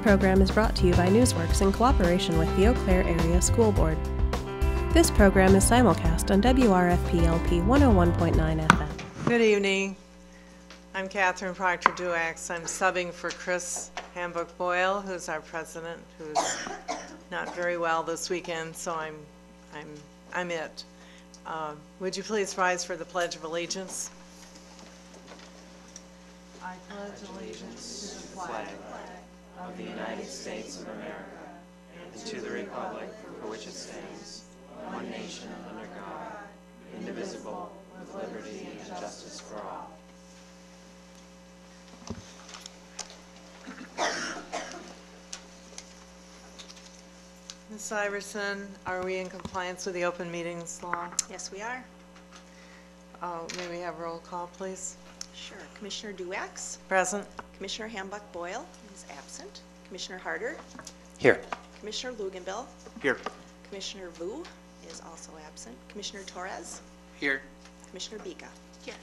program is brought to you by Newsworks in cooperation with the Eau Claire Area School Board. This program is simulcast on WRFP-LP 101.9 FM. Good evening. I'm Catherine Proctor-Duax. I'm subbing for Chris Hambuck-Boyle, who's our president, who's not very well this weekend, so I'm it. Would you please rise for the Pledge of Allegiance? I pledge allegiance to the flag of the United States of America and to the republic for which it stands, one nation under God, indivisible, with liberty and justice for all. Ms. Iverson, are we in compliance with the open meetings law? Yes, we are. May we have roll call, please? Sure. Commissioner Duax. Present. Commissioner Hambuck-Boyle is absent. Commissioner Harder. Here. Commissioner Luganbill. Here. Commissioner Vu is also absent. Commissioner Torres. Here. Commissioner Bika. Here.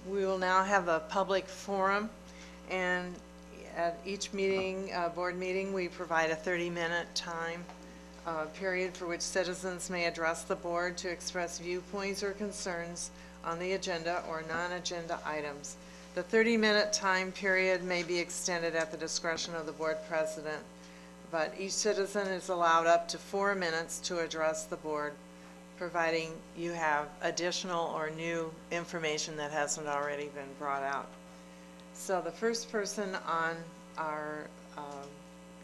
We will now have a public forum, and at each meeting, board meeting, we provide a 30-minute time period for which citizens may address the board to express viewpoints or concerns on the agenda or non-agenda items. The 30-minute time period may be extended at the discretion of the board president, but each citizen is allowed up to 4 minutes to address the board, providing you have additional or new information that hasn't already been brought out. So the first person on our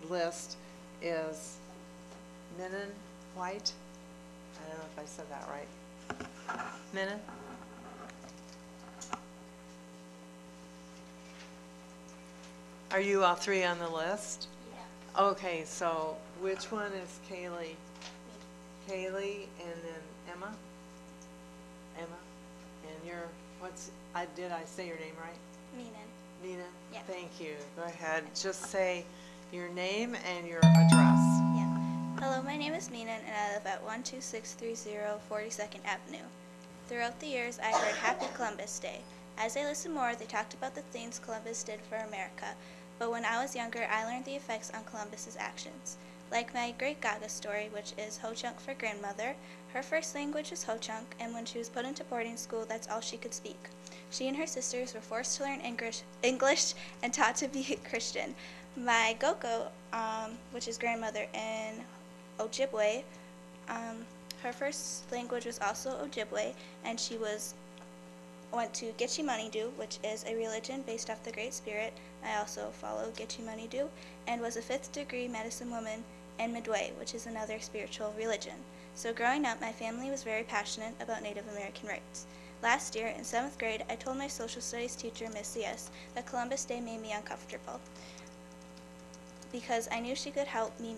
list is Menon White. I don't know if I said that right. Menon? Are you all three on the list? Yeah. Okay, so which one is Kaylee? Me. Kaylee, and then Emma? Emma? And you're, did I say your name right? Mina. Nina? Yeah. Thank you. Go ahead. Just say your name and your address. Yeah. Hello, my name is Mina, and I live at 12630 42nd Avenue. Throughout the years, I heard Happy Columbus Day. As I listened more, they talked about the things Columbus did for America. But when I was younger, I learned the effects on Columbus's actions. Like my great Gaga story, which is Ho-Chunk for grandmother, her first language was Ho-Chunk, and when she was put into boarding school, that's all she could speak. She and her sisters were forced to learn English and taught to be Christian. My Goko, which is grandmother in Ojibwe, her first language was also Ojibwe, and she went to Gitchimanidu, which is a religion based off the Great Spirit. I also follow Gitchimanidu, and was a 5th degree medicine woman in Midway, which is another spiritual religion. So growing up, my family was very passionate about Native American rights. Last year, in 7th grade, I told my social studies teacher, Miss C.S., that Columbus Day made me uncomfortable because I knew she could help me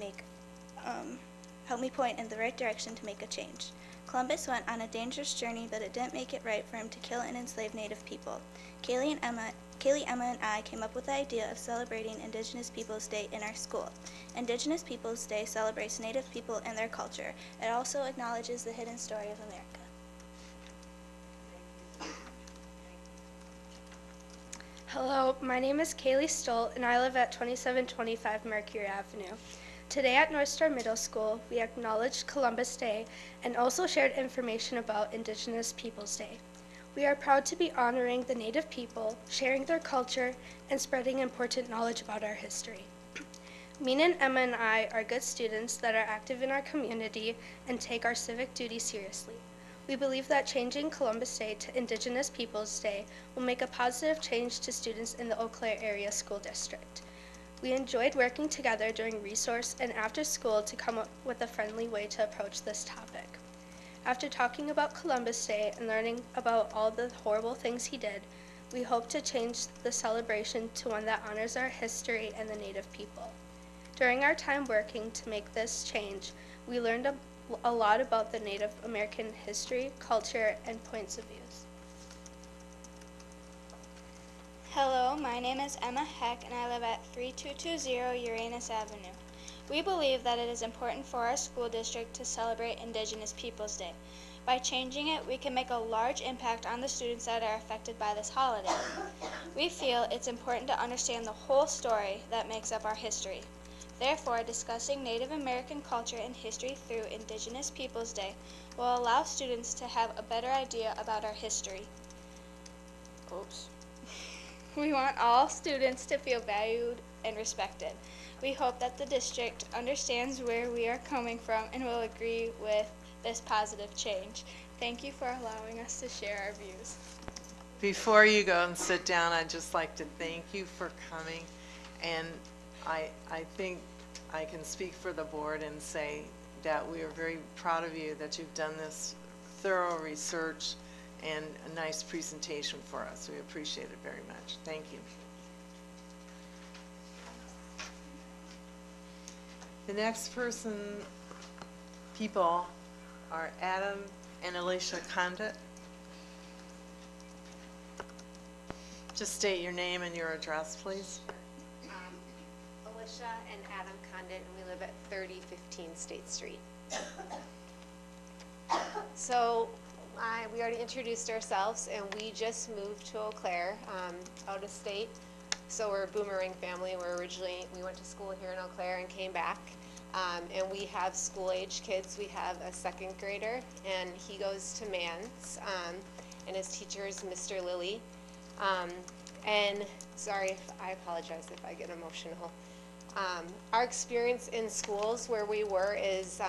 point in the right direction to make a change. Columbus went on a dangerous journey, but it didn't make it right for him to kill and enslave Native people. Kaylee, Emma, and I came up with the idea of celebrating Indigenous Peoples Day in our school. Indigenous Peoples Day celebrates Native people and their culture. It also acknowledges the hidden story of America. Hello, my name is Kaylee Stolt, and I live at 2725 Mercury Avenue. Today at North Star Middle School, we acknowledged Columbus Day and also shared information about Indigenous Peoples Day. We are proud to be honoring the Native people, sharing their culture, and spreading important knowledge about our history. Mina and Emma and I are good students that are active in our community and take our civic duty seriously. We believe that changing Columbus Day to Indigenous Peoples Day will make a positive change to students in the Eau Claire Area School District. We enjoyed working together during resource and after school to come up with a friendly way to approach this topic. After talking about Columbus Day and learning about all the horrible things he did, we hope to change the celebration to one that honors our history and the Native people. During our time working to make this change, we learned a lot about the Native American history, culture, and points of views. Hello, my name is Emma Heck, and I live at 3220 Uranus Avenue. We believe that it is important for our school district to celebrate Indigenous Peoples Day. By changing it, we can make a large impact on the students that are affected by this holiday. We feel it's important to understand the whole story that makes up our history. Therefore, discussing Native American culture and history through Indigenous Peoples Day will allow students to have a better idea about our history. Oops. We want all students to feel valued and respected. We hope that the district understands where we are coming from and will agree with this positive change. Thank you for allowing us to share our views. Before you go and sit down, I'd just like to thank you for coming. And I think I can speak for the board and say that we are very proud of you that you've done this thorough research and a nice presentation for us. We appreciate it very much. Thank you. The next people are Adam and Alicia Condit. Just state your name and your address, please. Alicia and Adam Condit, and we live at 3015 State Street. So we already introduced ourselves, and we just moved to Eau Claire, out of state. So we're a boomerang family. We went to school here in Eau Claire and came back. And we have school-age kids. We have a second grader, and he goes to Mans, and his teacher is Mr. Lilly. And sorry, I apologize if I get emotional. Our experience in schools where we were is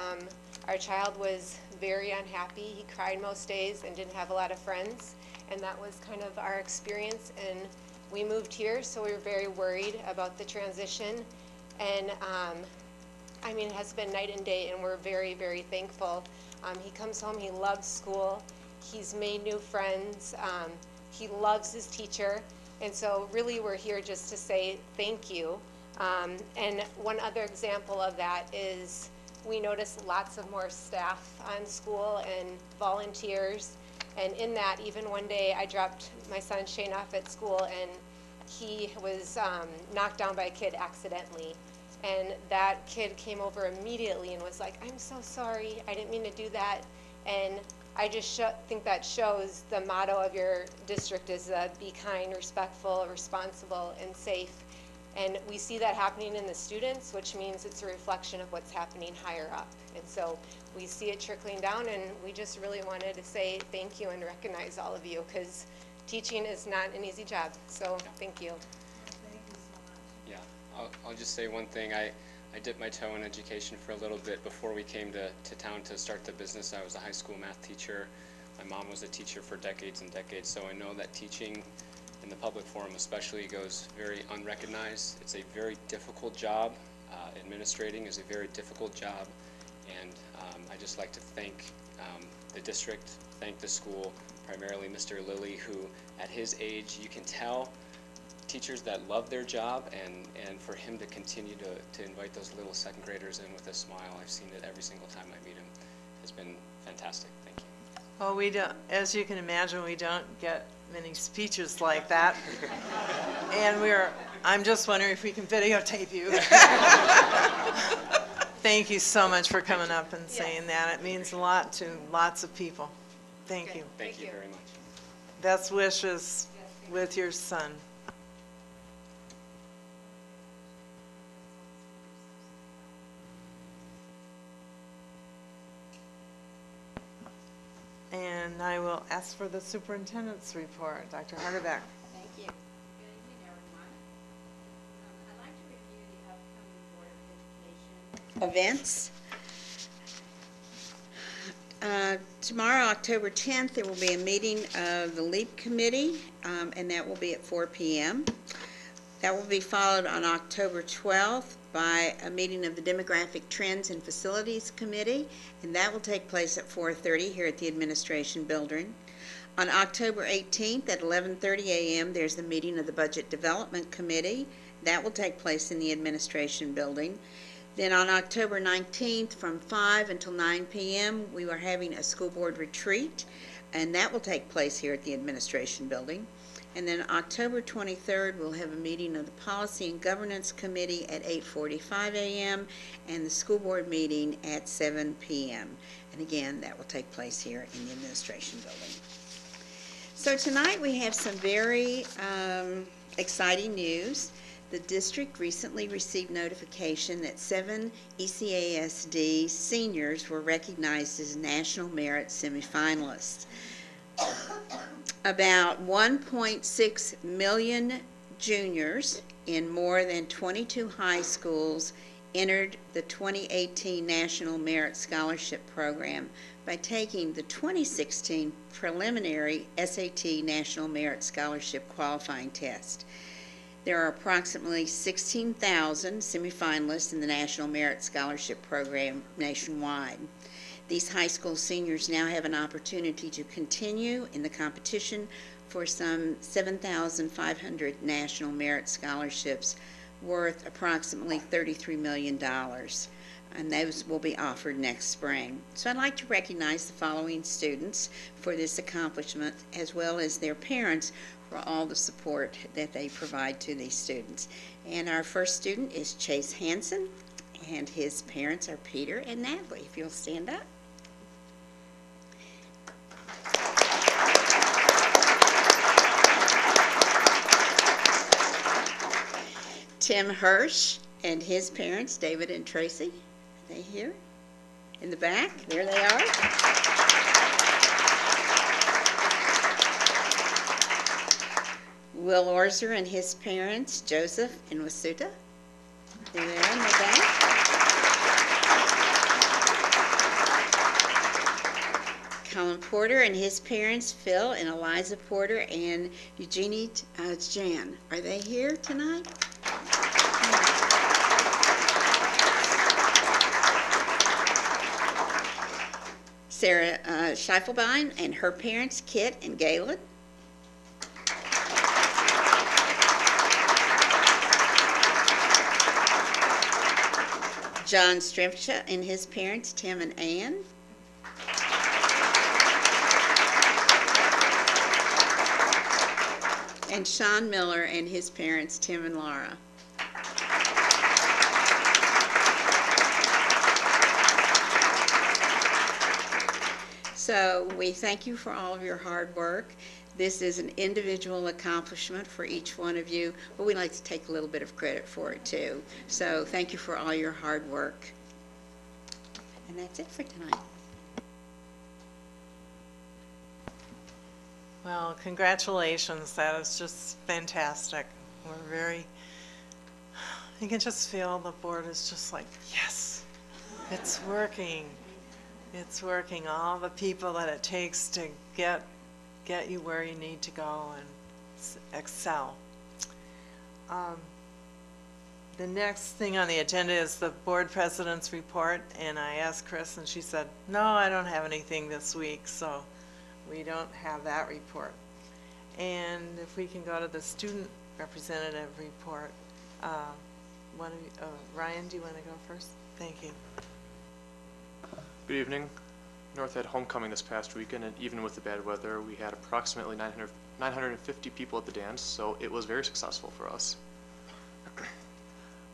our child was very unhappy. He cried most days and didn't have a lot of friends, and that was kind of our experience. And we moved here, so we were very worried about the transition. And I mean, it has been night and day, and we're very, very thankful. He comes home, he loves school, he's made new friends, he loves his teacher, and so really we're here just to say thank you. And one other example of that is we noticed lots of more staff on school and volunteers, and in that, even one day I dropped my son Shane off at school, and he was knocked down by a kid accidentally. And that kid came over immediately and was like, "I'm so sorry, I didn't mean to do that." And I just think that shows the motto of your district is be kind, respectful, responsible, and safe. And we see that happening in the students, which means it's a reflection of what's happening higher up. And so we see it trickling down, and we just really wanted to say thank you and recognize all of you, because teaching is not an easy job. So thank you. Yeah, I'll just say one thing. I dipped my toe in education for a little bit before we came to town to start the business. I was a high school math teacher. My mom was a teacher for decades and decades, so I know that teaching in the public forum especially goes very unrecognized. It's a very difficult job. Administrating is a very difficult job, and I just like to thank the district, thank the school, primarily Mr. Lilly, who at his age, you can tell teachers that love their job, and for him to continue to invite those little second graders in with a smile, I've seen it every single time I meet him, has been fantastic. Thank you. Well, we don't, as you can imagine, we don't get many speeches like that. And I'm just wondering if we can videotape you. Thank you so much for coming up and saying that. It means a lot to lots of people. Thank you. Thank you very much. Best wishes with your son. And I will ask for the superintendent's report. Dr. Harderbeck. Thank you. Good evening, everyone. I'd like to review the upcoming Board of Education events. Tomorrow, October 10th, there will be a meeting of the LEAP Committee, and that will be at 4 p.m. That will be followed on October 12th by a meeting of the Demographic Trends and Facilities Committee, and that will take place at 4:30 here at the Administration Building. On October 18th at 11:30 a.m., there's the meeting of the Budget Development Committee. That will take place in the Administration Building. Then on October 19th from 5 until 9 p.m., we are having a school board retreat, and that will take place here at the Administration Building. And then October 23rd, we'll have a meeting of the Policy and Governance Committee at 8:45 a.m. and the school board meeting at 7 p.m. And again, that will take place here in the administration building. So tonight we have some very exciting news. The district recently received notification that 7 ECASD seniors were recognized as National Merit semifinalists. About 1.6 million juniors in more than 22 high schools entered the 2018 National Merit Scholarship Program by taking the 2016 preliminary SAT National Merit Scholarship qualifying test. There are approximately 16,000 semifinalists in the National Merit Scholarship Program nationwide. These high school seniors now have an opportunity to continue in the competition for some 7,500 National Merit Scholarships worth approximately $33 million. And those will be offered next spring. So I'd like to recognize the following students for this accomplishment, as well as their parents for all the support that they provide to these students. And our first student is Chase Hansen, and his parents are Peter and Natalie. If you'll stand up. Tim Hirsch and his parents, David and Tracy. Are they here? In the back? There they are. Will Orser and his parents, Joseph and Wasuta. There they are in the back. Colin Porter and his parents, Phil and Eliza Porter and Eugenie Jan. Are they here tonight? Sarah Scheifelbein and her parents, Kit and Galen. John Stremcha and his parents, Tim and Ann. And Sean Miller and his parents, Tim and Laura. So we thank you for all of your hard work. This is an individual accomplishment for each one of you, but we like to take a little bit of credit for it too. So thank you for all your hard work. And that's it for tonight. Well, congratulations. That is just fantastic. You can just feel the board is just like, yes, it's working. It's working. All the people that it takes to get you where you need to go and excel. The next thing on the agenda is the board president's report, and I asked Chris and she said, no, I don't have anything this week, so we don't have that report. And if we can go to the student representative report, Ryan, do you want to go first? Thank you. Good evening. North had homecoming this past weekend, and even with the bad weather, we had approximately 950 people at the dance, so it was very successful for us.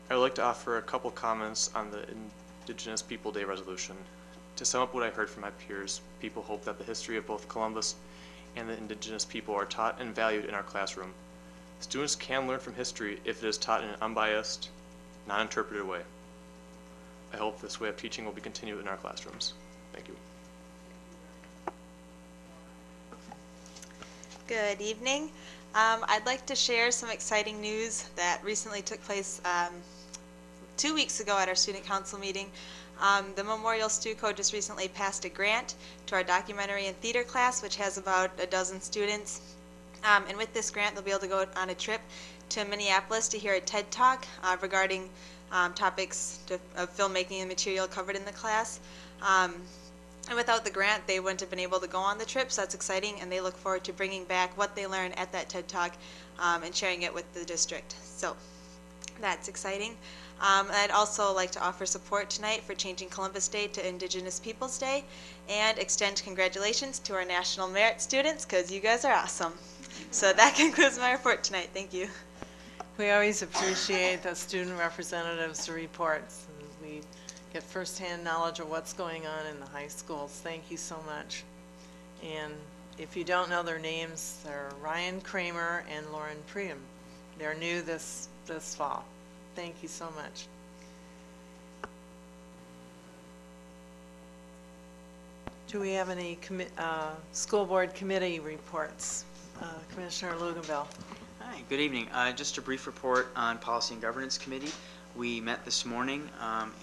I would like to offer a couple comments on the Indigenous People Day resolution. To sum up what I heard from my peers, people hope that the history of both Columbus and the Indigenous people are taught and valued in our classroom. Students can learn from history if it is taught in an unbiased, non-interpreted way. I hope this way of teaching will be continued in our classrooms. Thank you. Good evening. I'd like to share some exciting news that recently took place 2 weeks ago at our student council meeting. The Memorial StuCo just recently passed a grant to our documentary and theater class, which has about a dozen students. And with this grant, they'll be able to go on a trip to Minneapolis to hear a TED Talk regarding topics of filmmaking and material covered in the class. And without the grant, they wouldn't have been able to go on the trip, so that's exciting, and they look forward to bringing back what they learned at that TED Talk and sharing it with the district. So that's exciting. I'd also like to offer support tonight for changing Columbus Day to Indigenous Peoples Day and extend congratulations to our National Merit students, because you guys are awesome. So that concludes my report tonight. Thank you. We always appreciate the student representatives' reports. And we get firsthand knowledge of what's going on in the high schools. Thank you so much. And if you don't know their names, they're Ryan Kramer and Lauren Priam. They're new this fall. Thank you so much. Do we have any school board committee reports? Commissioner Luganville. Hi, good evening. Just a brief report on Policy and Governance Committee. We met this morning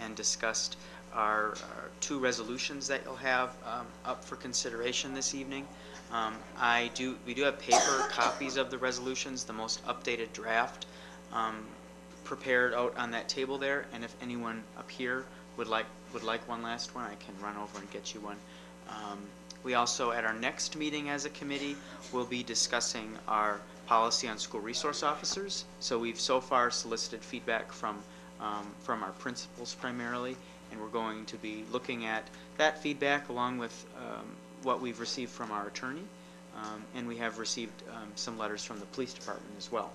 and discussed our 2 resolutions that you'll have up for consideration this evening. We do have paper copies of the resolutions, the most updated draft prepared out on that table there, and if anyone up here would like one last one, I can run over and get you one. We also, at our next meeting as a committee, will be discussing our policy on school resource officers. So we've so far solicited feedback from our principals primarily, and we're going to be looking at that feedback along with what we've received from our attorney, and we have received some letters from the police department as well.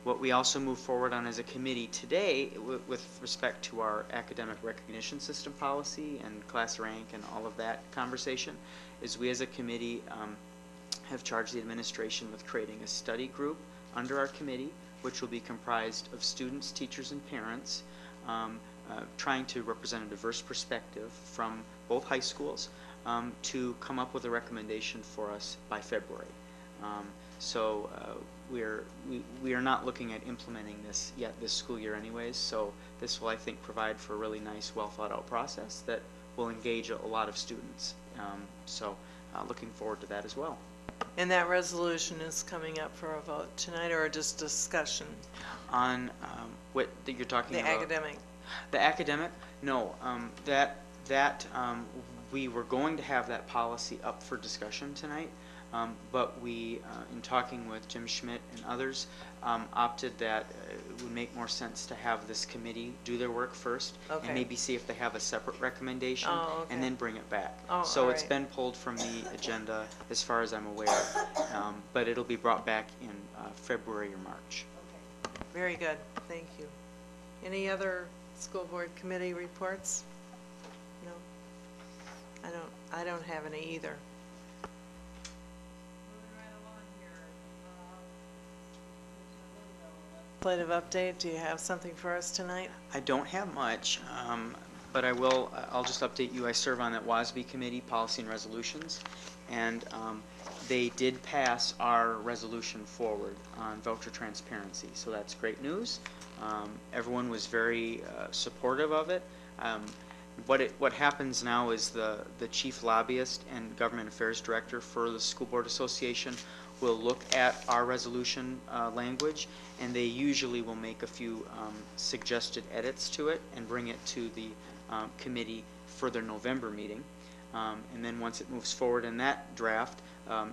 What we also move forward on as a committee today with respect to our academic recognition system policy and class rank and all of that conversation is we as a committee have charged the administration with creating a study group under our committee, which will be comprised of students, teachers, and parents, trying to represent a diverse perspective from both high schools to come up with a recommendation for us by February. So we are not looking at implementing this yet this school year anyways, so this will, I think, provide for a really nice, well thought out process that will engage a lot of students. Looking forward to that as well. And that resolution is coming up for a vote tonight, or just discussion? On what that you're talking about? The academic. The academic? No. We were going to have that policy up for discussion tonight, but we, in talking with Jim Schmidt and others, opted that it would make more sense to have this committee do their work first, okay, and maybe see if they have a separate recommendation, okay, and then bring it back. So it's been pulled from the agenda as far as I'm aware, but it'll be brought back in February or March. Okay. Very good. Thank you. Any other school board committee reports? No? I don't have any either. Legislative update, do you have something for us tonight? I don't have much, but I'll just update you. I serve on that WASB committee, Policy and Resolutions, and they did pass our resolution forward on voucher transparency, so that's great news. Everyone was very supportive of it. What happens now is the chief lobbyist and government affairs director for the School Board Association will look at our resolution language, and they usually will make a few suggested edits to it and bring it to the committee for their November meeting. And then once it moves forward in that draft,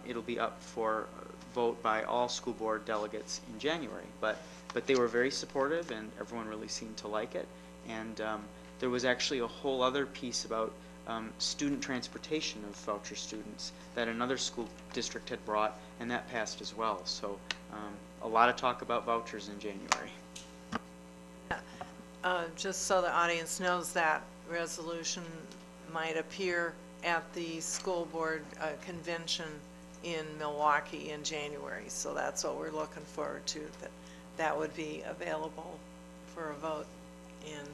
it'll be up for vote by all school board delegates in January. But they were very supportive, and everyone really seemed to like it. And there was actually a whole other piece about student transportation of voucher students that another school district had brought, and that passed as well. So a lot of talk about vouchers in January. Just so the audience knows, that resolution might appear at the school board convention in Milwaukee in January. So that's what we're looking forward to, that would be available for a vote. And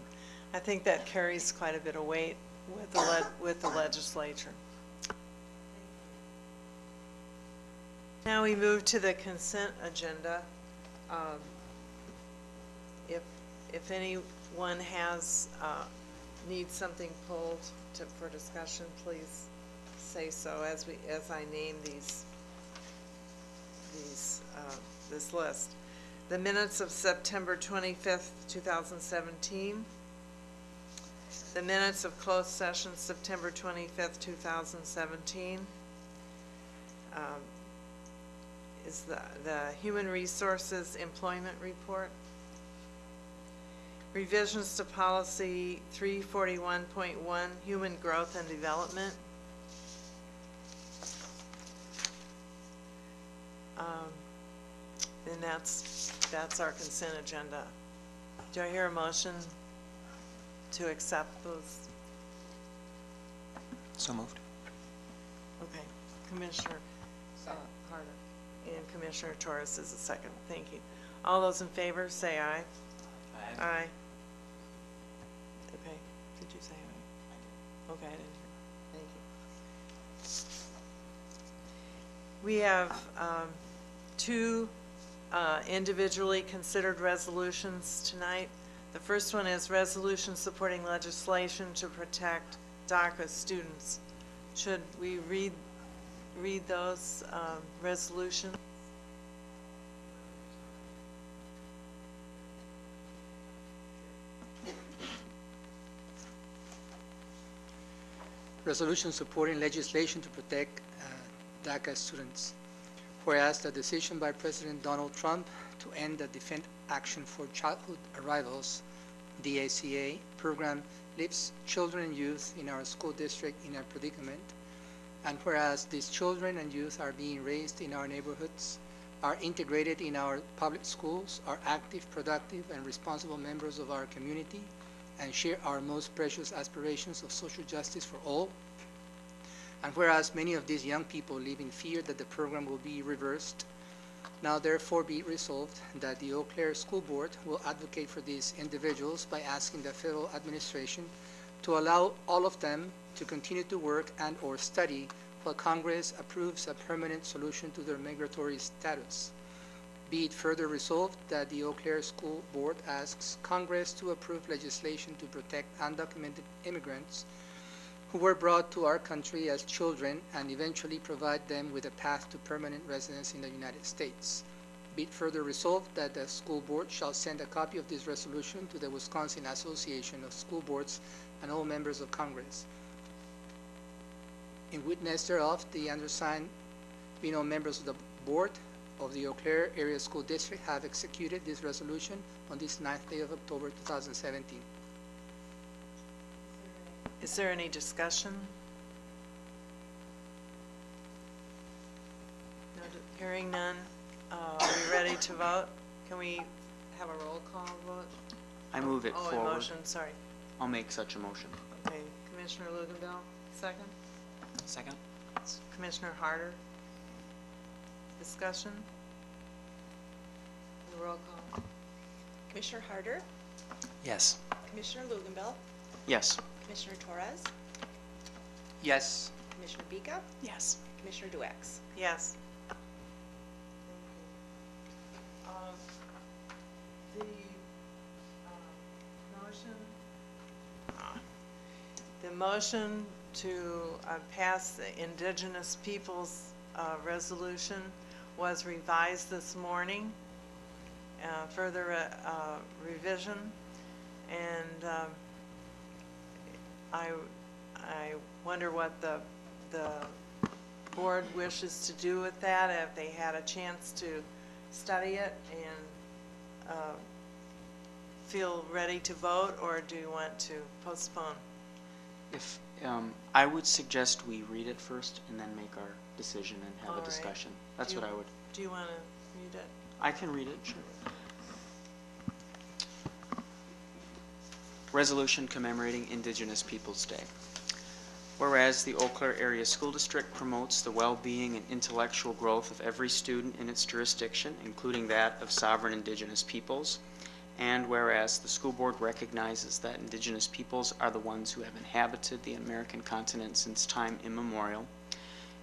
I think that carries quite a bit of weight with the legislature. Now we move to the consent agenda. If anyone needs something pulled for discussion, please say so as I name this list. The minutes of September 25th, 2017. The minutes of closed session September 25th, 2017. Is the Human Resources Employment Report. Revisions to Policy 341.1, Human Growth and Development. And that's our consent agenda. Do I hear a motion to accept those? So moved. Okay, Commissioner Harder and Commissioner Torres is a second. Thank you. All those in favor, say aye. Aye. Aye. Okay, did you say aye? Okay, I didn't hear. Thank you. We have two individually considered resolutions tonight. The first one is resolution supporting legislation to protect DACA students. Should we read those resolutions? Resolution supporting legislation to protect DACA students. Whereas the decision by President Donald Trump to end the Defense Action for Childhood Arrivals, DACA, program leaves children and youth in our school district in a predicament. And whereas these children and youth are being raised in our neighborhoods, are integrated in our public schools, are active, productive, and responsible members of our community, and share our most precious aspirations of social justice for all. And whereas many of these young people live in fear that the program will be reversed, now therefore be it resolved that the Eau Claire School Board will advocate for these individuals by asking the federal administration to allow all of them to continue to work and or study while Congress approves a permanent solution to their migratory status. Be it further resolved that the Eau Claire School Board asks Congress to approve legislation to protect undocumented immigrants who were brought to our country as children and eventually provide them with a path to permanent residence in the United States. Be it further resolved that the school board shall send a copy of this resolution to the Wisconsin Association of School Boards and all members of Congress. In witness thereof, the undersigned, being all members of the board of the Eau Claire Area School District, have executed this resolution on this 9th day of October 2017. Is there any discussion? No, hearing none. Are we ready to vote? Can we have a roll call vote? I move it forward. forward. A motion, sorry. I'll make such a motion. Okay, Commissioner Luganville, second. Second. Commissioner Harder. Discussion? The roll call. Commissioner Harder, Yes. Commissioner Luganville, Yes. Commissioner Torres, Yes. Commissioner Bika, Yes. Commissioner Duex. Yes. The motion to pass the Indigenous Peoples resolution was revised this morning. Further revision, and I wonder what the board wishes to do with that, if they had a chance to study it and feel ready to vote, or do you want to postpone? If I would suggest we read it first and then make our decision and have All a right. discussion. That's what I would. Do you want to read it? I can read it, sure. Resolution commemorating Indigenous Peoples Day. Whereas the Eau Claire Area School District promotes the well-being and intellectual growth of every student in its jurisdiction, including that of sovereign Indigenous peoples, and whereas the school board recognizes that Indigenous peoples are the ones who have inhabited the American continent since time immemorial,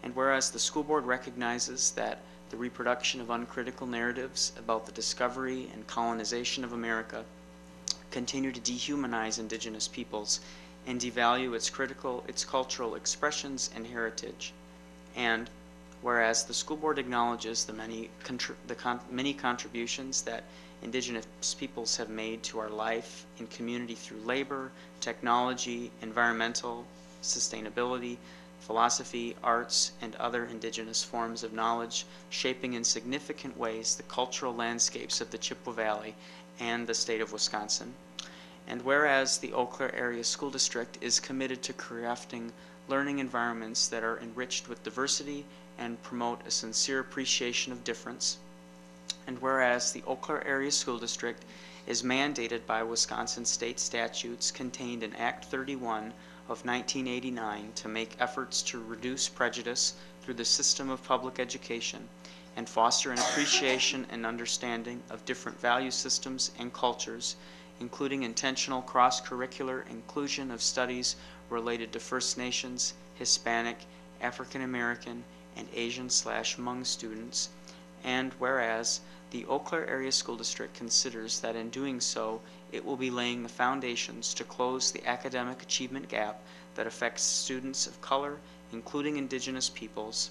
and whereas the school board recognizes that the reproduction of uncritical narratives about the discovery and colonization of America continue to dehumanize Indigenous peoples and devalue its cultural expressions and heritage. And whereas the school board acknowledges the many contributions that Indigenous peoples have made to our life and community through labor, technology, environmental, sustainability, philosophy, arts, and other Indigenous forms of knowledge, shaping in significant ways the cultural landscapes of the Chippewa Valley and the state of Wisconsin. And whereas the Eau Claire Area School District is committed to crafting learning environments that are enriched with diversity and promote a sincere appreciation of difference. And whereas the Eau Claire Area School District is mandated by Wisconsin state statutes contained in Act 31 of 1989 to make efforts to reduce prejudice through the system of public education and foster an appreciation and understanding of different value systems and cultures, including intentional cross-curricular inclusion of studies related to First Nations, Hispanic, African American, and Asian/Hmong students. And whereas the Eau Claire Area School District considers that in doing so, it will be laying the foundations to close the academic achievement gap that affects students of color, including Indigenous peoples.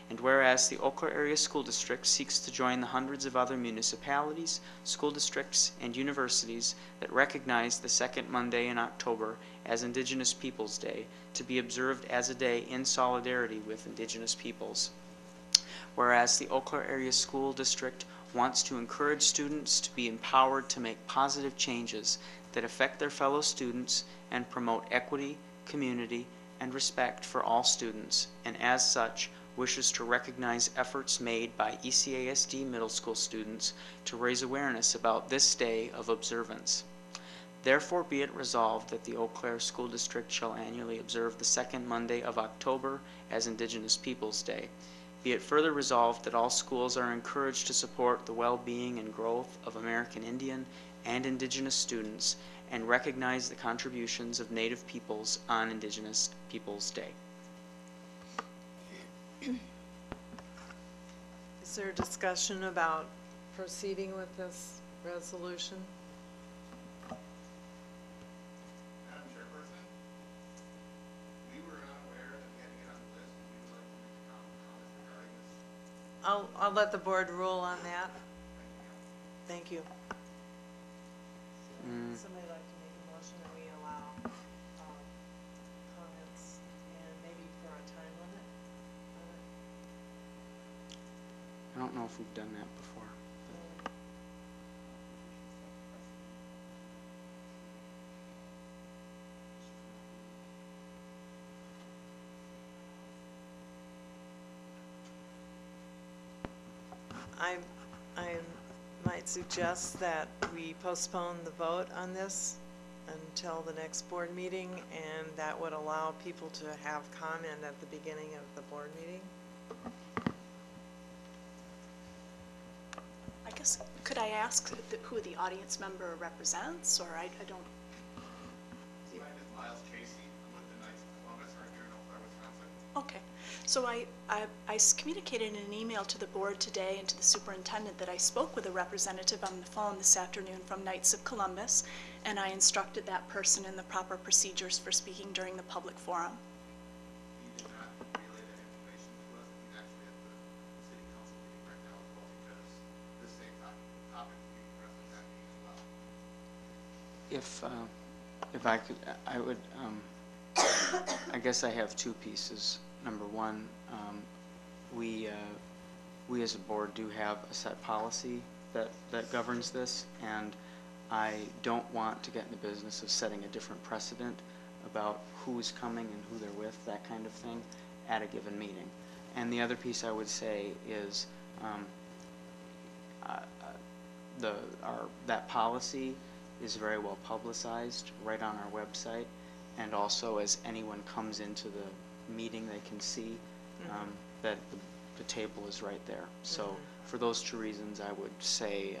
And whereas the Eau Claire Area School District seeks to join the hundreds of other municipalities, school districts, and universities that recognize the second Monday in October as Indigenous Peoples Day to be observed as a day in solidarity with Indigenous peoples. Whereas the Eau Claire Area School District wants to encourage students to be empowered to make positive changes that affect their fellow students and promote equity, community, and respect for all students, and as such, wishes to recognize efforts made by ECASD middle school students to raise awareness about this day of observance. Therefore be it resolved that the Eau Claire School District shall annually observe the second Monday of October as Indigenous Peoples Day. Be it further resolved that all schools are encouraged to support the well-being and growth of American Indian and Indigenous students and recognize the contributions of Native peoples on Indigenous Peoples Day. Is there a discussion about proceeding with this resolution? Madam Chairperson, we were not aware that we had to get on the list. We would like to make comments regarding this. I'll let the board rule on that. Thank you. Somebody like to make a motion that we allow comments and maybe for a time limit on it? I don't know if we've done that before. I might suggest that we postpone the vote on this until the next board meeting, and that would allow people to have comment at the beginning of the board meeting. I guess, could I ask who the audience member represents, or I don't? My name is Miles Casey. I'm with the Knights of Columbus right here in Eau Claire, Wisconsin. Okay, so I communicated in an email to the board today and to the superintendent that I spoke with a representative on the phone this afternoon from Knights of Columbus, and I instructed that person in the proper procedures for speaking during the public forum. He did not relay that information to us, and he's actually at the city council meeting right now as well, because this same topic will be addressed at that meeting as well. If I could, I would, I guess I have two pieces. Number one, we as a board do have a set policy that governs this, and I don't want to get in the business of setting a different precedent about who's coming and who they're with, that kind of thing, at a given meeting. And the other piece I would say is that policy is very well publicized right on our website, and also as anyone comes into the meeting, they can see that the table is right there. So for those two reasons, I would say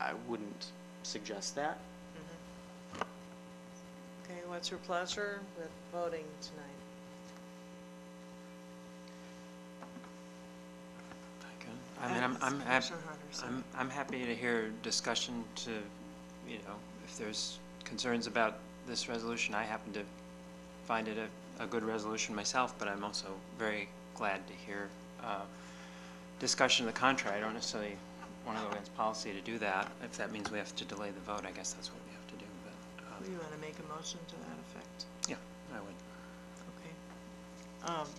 I wouldn't suggest that. Okay, what's your pleasure with voting tonight? I mean, I'm happy to hear discussion to, you know, if there's concerns about this resolution. I happen to find it a good resolution myself, but I'm also very glad to hear discussion of the contrary. I don't necessarily want to go against policy to do that. If that means we have to delay the vote, I guess that's what we have to do. But You want to make a motion to that effect? yeah, I would. Okay.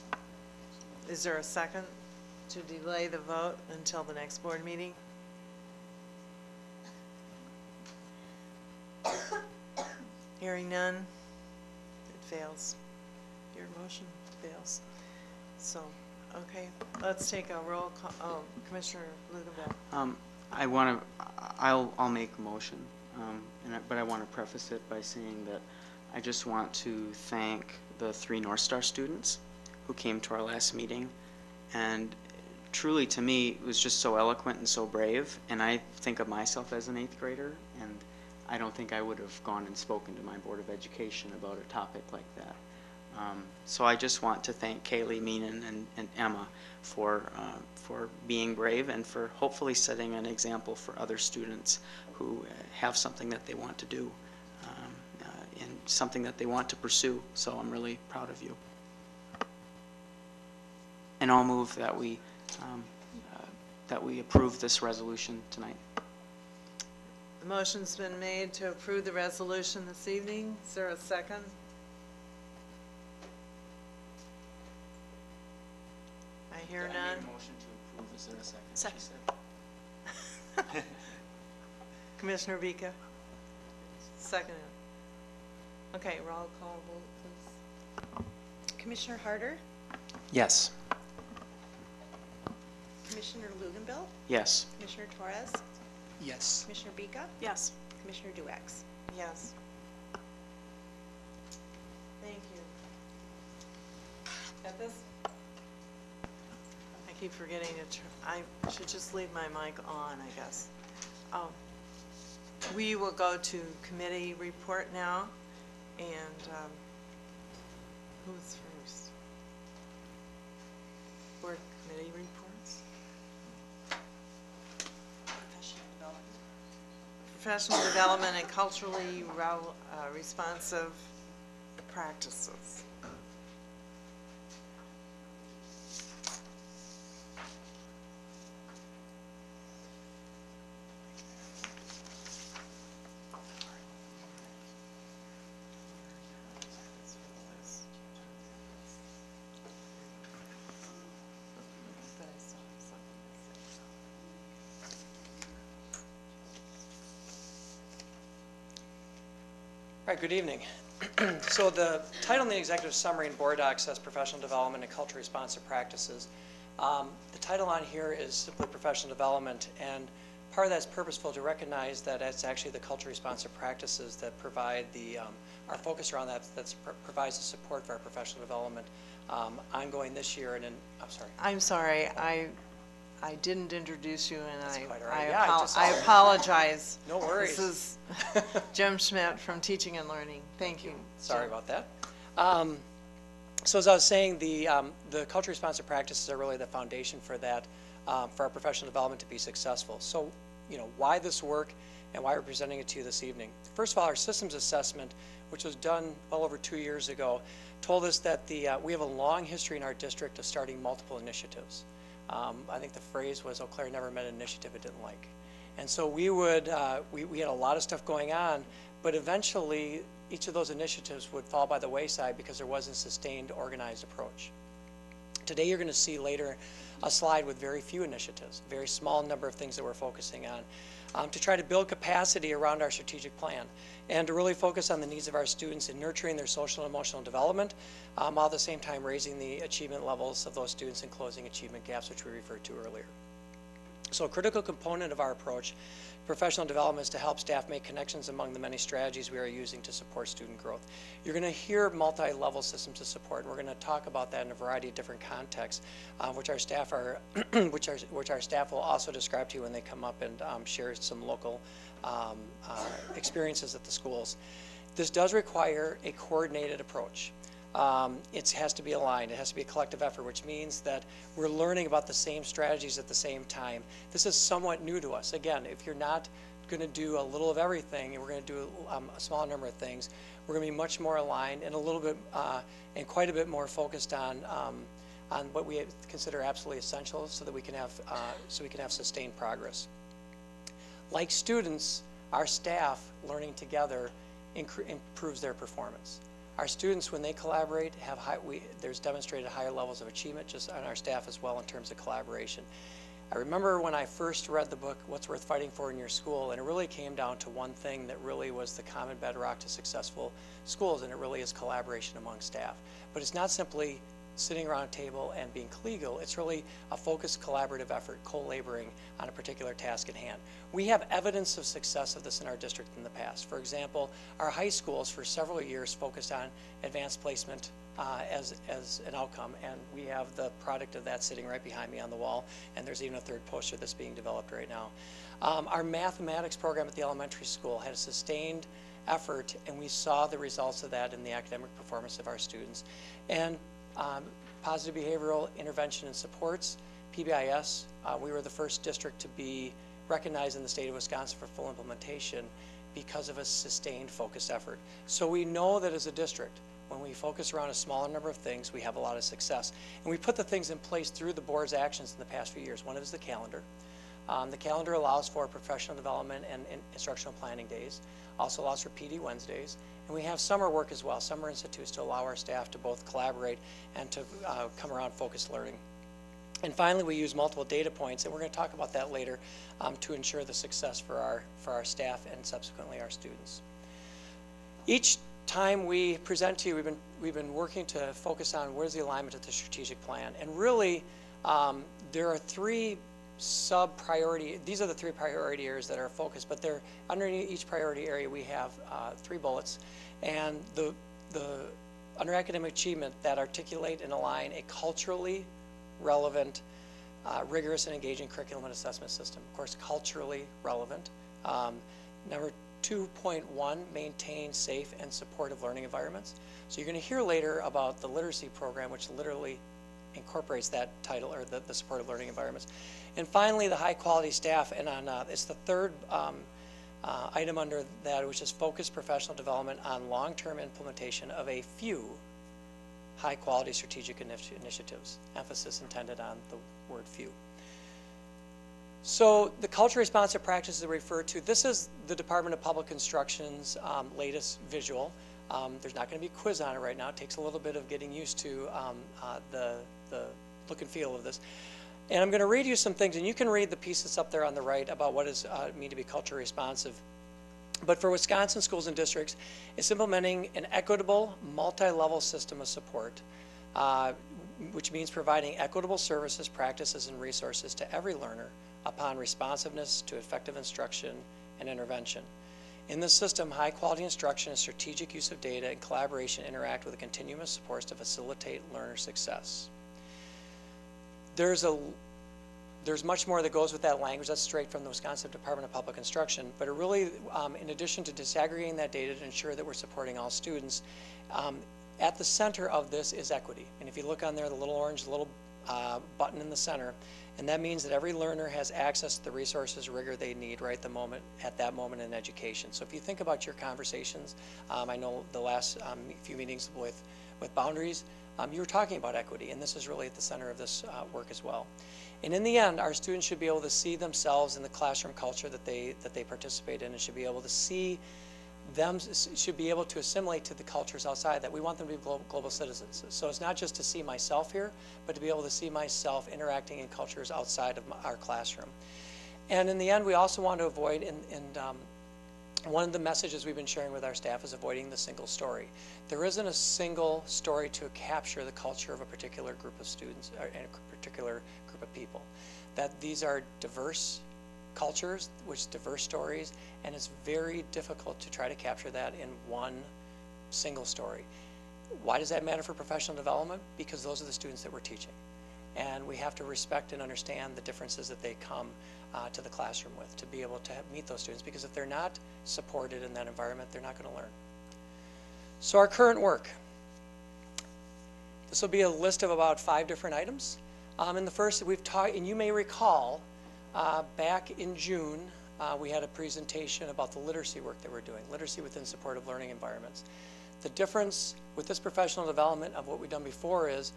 Is there a second to delay the vote until the next board meeting? Hearing none, it fails. Your motion fails. So, okay, let's take a roll call. Oh, Commissioner Luginbill. I'll make a motion, but I want to preface it by saying that I just want to thank the 3 North Star students who came to our last meeting, and truly to me it was just so eloquent and so brave, and I think of myself as an 8th grader, and I don't think I would have gone and spoken to my Board of Education about a topic like that. So I just want to thank Kaylee, Meenan, and Emma for being brave and for hopefully setting an example for other students who have something that they want to do and something that they want to pursue. So I'm really proud of you. And I'll move that we approve this resolution tonight. The motion's been made to approve the resolution this evening. Is there a second? I hear none. I made a motion to approve. Is there a second? Second. Commissioner Vika? Second. Okay, roll call vote, please. Commissioner Harder, Yes. Commissioner Luginbill, Yes. Commissioner Torres, Yes. Commissioner Bika, Yes. Commissioner Duex. Yes. Thank you. Got this? I keep forgetting to I should just leave my mic on, I guess. We will go to committee report now, and who's first? Board committee reports? Professional development and culturally responsive practices. All right, good evening. So the title in the executive summary and board doc says professional development and culturally responsive practices. The title on here is simply professional development, and part of that's purposeful to recognize that it's actually the culturally responsive practices that provide the our focus around that provides the support for our professional development ongoing this year. And in, I'm sorry. I didn't introduce you, and I apologize. No worries. This is Jim Schmidt from Teaching and Learning. Thank you. Sorry about that. So as I was saying, the culturally responsive practices are really the foundation for that, for our professional development to be successful. So, you know, why this work and why we're presenting it to you this evening. First of all, our systems assessment, which was done well over 2 years ago, told us that we have a long history in our district of starting multiple initiatives. I think the phrase was, Eau Claire never met an initiative it didn't like. And so we had a lot of stuff going on, but eventually each of those initiatives would fall by the wayside because there wasn't a sustained, organized approach. Today you're going to see later a slide with very few initiatives, a very small number of things that we're focusing on, to try to build capacity around our strategic plan and to really focus on the needs of our students in nurturing their social and emotional development, while at the same time raising the achievement levels of those students and closing achievement gaps, which we referred to earlier. So a critical component of our approach, professional development, is to help staff make connections among the many strategies we are using to support student growth. You're going to hear multi-level systems of support, and we're going to talk about that in a variety of different contexts, which our staff are, which our staff will also describe to you when they come up and share some local experiences at the schools. This does require a coordinated approach. It has to be aligned. It has to be a collective effort, which means that we're learning about the same strategies at the same time. This is somewhat new to us. Again, if you're not going to do a little of everything, and we're going to do a small number of things, we're going to be much more aligned and a little bit, and quite a bit more focused on what we consider absolutely essential, so that we can have sustained progress. Like students, our staff learning together improves their performance. Our students, when they collaborate, there's demonstrated higher levels of achievement just on our staff as well in terms of collaboration. I remember when I first read the book, What's Worth Fighting For in Your School, and it really came down to one thing that really was the common bedrock to successful schools, and it really is collaboration among staff. But it's not simply sitting around a table and being collegial. It's really a focused collaborative effort, co-laboring on a particular task at hand. We have evidence of success of this in our district in the past. For example, our high schools for several years focused on advanced placement as an outcome, and we have the product of that sitting right behind me on the wall, and there's even a third poster that's being developed right now. Our mathematics program at the elementary school had a sustained effort, and we saw the results of that in the academic performance of our students. And positive behavioral intervention and supports, PBIS, we were the first district to be recognized in the state of Wisconsin for full implementation because of a sustained focused effort. So we know that as a district, when we focus around a smaller number of things, we have a lot of success. And we put the things in place through the board's actions in the past few years. One is the calendar. The calendar allows for professional development and instructional planning days, also allows for PD Wednesdays, and we have summer work as well, summer institutes to allow our staff to both collaborate and to come around focused learning. And finally, we use multiple data points, and we're going to talk about that later, to ensure the success for our staff and subsequently our students. Each time we present to you, we've been working to focus on what is the alignment of the strategic plan, and really there are three sub-priority, these are the three priority areas that are focused, but they're underneath each priority area we have 3 bullets, and the under academic achievement that articulate and align a culturally relevant, rigorous and engaging curriculum and assessment system. Of course, culturally relevant. Number 2.1, maintain safe and supportive learning environments. So you're going to hear later about the literacy program, which literally incorporates that title, or the supportive learning environments. And finally, the high quality staff, and it's the third item under that, which is focused professional development on long-term implementation of a few high quality strategic initiatives. Emphasis intended on the word few. So the culture responsive practices I referred to, this is the Department of Public Instruction's latest visual. There's not going to be a quiz on it right now. It takes a little bit of getting used to the look and feel of this. And I'm going to read you some things, and you can read the piece that's up there on the right about what does it mean to be culture responsive. But for Wisconsin schools and districts, it's implementing an equitable, multi-level system of support, which means providing equitable services, practices, and resources to every learner upon responsiveness to effective instruction and intervention. In this system, high-quality instruction and strategic use of data and collaboration interact with a continuum of supports to facilitate learner success. There's much more that goes with that language. That's straight from the Wisconsin Department of Public Instruction. But it really, in addition to disaggregating that data to ensure that we're supporting all students, at the center of this is equity. And if you look on there, the little orange button in the center, and that means that every learner has access to the resources, rigor they need right at that moment in education. So if you think about your conversations, I know the last few meetings with Boundaries, you were talking about equity, and this is really at the center of this work as well. And in the end, our students should be able to see themselves in the classroom culture that they participate in, and should be able to see should be able to assimilate to the cultures outside that. We want them to be global citizens. So it's not just to see myself here, but to be able to see myself interacting in cultures outside of our classroom. And in the end, we also want to avoid, and one of the messages we've been sharing with our staff is avoiding the single story. There isn't a single story to capture the culture of a particular group of students or a particular group of people. That these are diverse cultures, with diverse stories, and it's very difficult to try to capture that in one single story. Why does that matter for professional development? Because those are the students that we're teaching. And we have to respect and understand the differences that they come to the classroom with to be able to meet those students, because if they're not supported in that environment, they're not going to learn. So our current work. This will be a list of about 5 different items. In the first, we've talked, and you may recall, back in June, we had a presentation about the literacy work that we're doing, literacy within supportive learning environments. The difference with this professional development of what we've done before is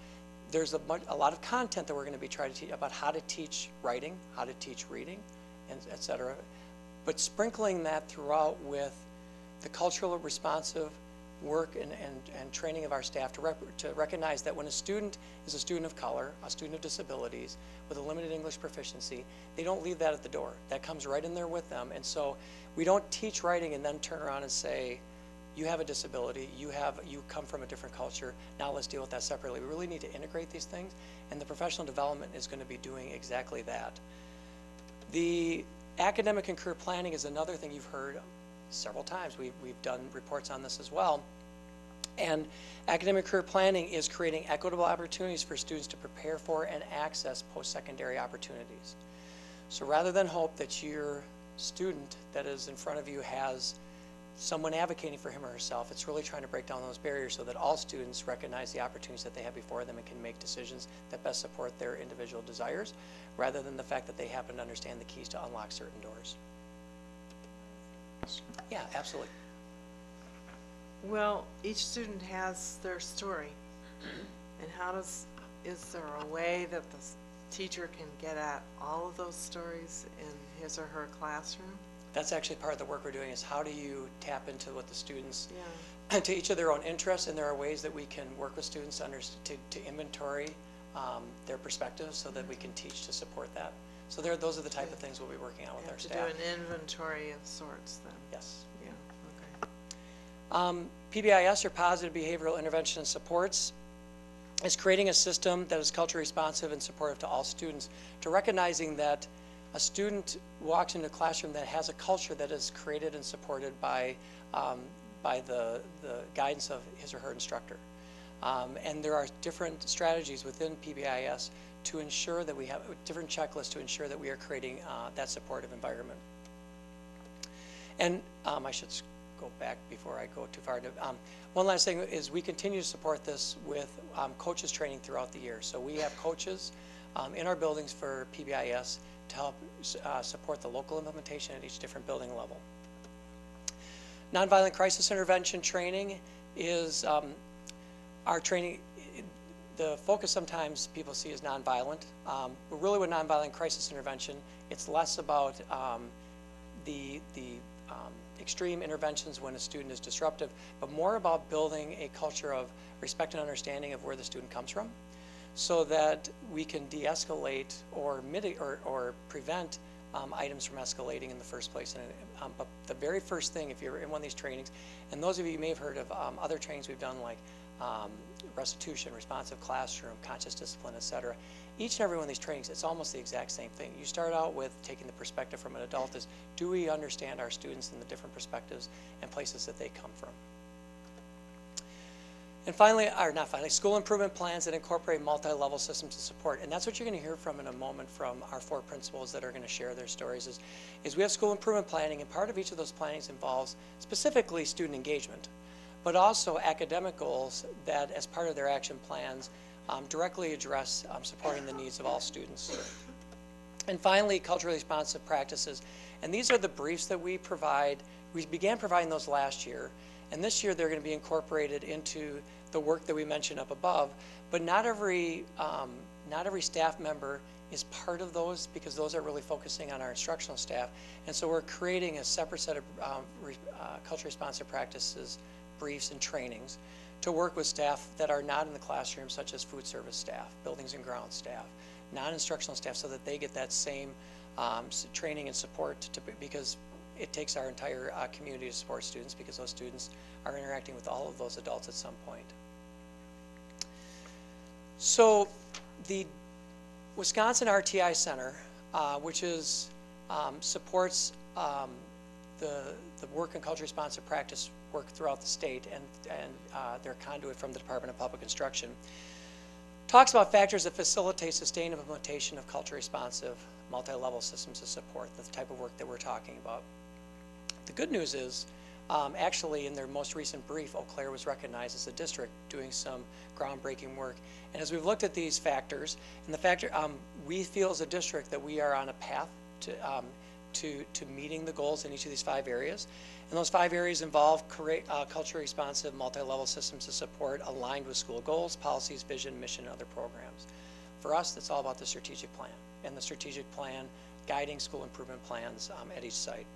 there's a lot of content that we're going to be trying to teach about how to teach writing, how to teach reading, and et cetera. But sprinkling that throughout with the cultural responsive work and training of our staff to recognize that when a student is a student of color, a student of disabilities, with a limited English proficiency, they don't leave that at the door. That comes right in there with them. And so we don't teach writing and then turn around and say, you have a disability, you come from a different culture, now let's deal with that separately. We really need to integrate these things, and the professional development is going to be doing exactly that. The academic and career planning is another thing you've heard several times. We've done reports on this as well. And academic career planning is creating equitable opportunities for students to prepare for and access post-secondary opportunities. So rather than hope that your student that is in front of you has someone advocating for him or herself, it's really trying to break down those barriers so that all students recognize the opportunities that they have before them and can make decisions that best support their individual desires, rather than the fact that they happen to understand the keys to unlock certain doors. Yeah, absolutely. Well, each student has their story. And is there a way that the teacher can get at all of those stories in his or her classroom? That's actually part of the work we're doing, is how do you tap into what the students, to each of their own interests, and there are ways that we can work with students to inventory their perspectives so that we can teach to support that. So those are the type of things we'll be working on with our staff. To do an inventory of sorts then? Yes. Yeah, okay. PBIS, or Positive Behavioral Intervention and Supports, is creating a system that is culturally responsive and supportive to all students, to recognizing that a student walks into a classroom that has a culture that is created and supported by the guidance of his or her instructor. And there are different strategies within PBIS to ensure that we have different checklists to ensure that we are creating that supportive environment. And I should go back before I go too far. One last thing is we continue to support this with coaches training throughout the year. So we have coaches in our buildings for PBIS to help support the local implementation at each different building level. Nonviolent crisis intervention training is our training. The focus sometimes people see as nonviolent, but really with nonviolent crisis intervention, it's less about the extreme interventions when a student is disruptive, but more about building a culture of respect and understanding of where the student comes from, so that we can de-escalate or mitigate or prevent items from escalating in the first place. And but the very first thing, if you're in one of these trainings, and those of you may have heard of other trainings we've done, like restitution, responsive classroom, conscious discipline, etc. Each and every one of these trainings, it's almost the exact same thing. You start out with taking the perspective from an adult is, do we understand our students and the different perspectives and places that they come from? And finally, or not finally, school improvement plans that incorporate multi-level systems of support. And that's what you're going to hear from in a moment from our 4 principals that are going to share their stories is we have school improvement planning, and part of each of those plannings involves specifically student engagement, but also academic goals that, as part of their action plans, directly address supporting the needs of all students. And finally, culturally responsive practices. And these are the briefs that we provide. We began providing those last year, and this year they're going to be incorporated into the work that we mentioned up above. But not every staff member is part of those, because those are really focusing on our instructional staff. And so we're creating a separate set of culturally responsive practices, briefs, and trainings to work with staff that are not in the classroom, such as food service staff, buildings and grounds staff, non-instructional staff, so that they get that same training and support, because it takes our entire community to support students, because those students are interacting with all of those adults at some point. So the Wisconsin RTI Center, which is supports the work and culture responsive practice work throughout the state, and their conduit from the Department of Public Instruction, talks about factors that facilitate sustained implementation of culture responsive multi-level systems of support, the type of work that we're talking about. The good news is, actually in their most recent brief, Eau Claire was recognized as a district doing some groundbreaking work. And as we've looked at these factors, and the factor, we feel as a district that we are on a path to meeting the goals in each of these 5 areas. And those 5 areas involve culturally responsive multi-level systems of support aligned with school goals, policies, vision, mission, and other programs. For us, that's all about the strategic plan, and the strategic plan guiding school improvement plans at each site.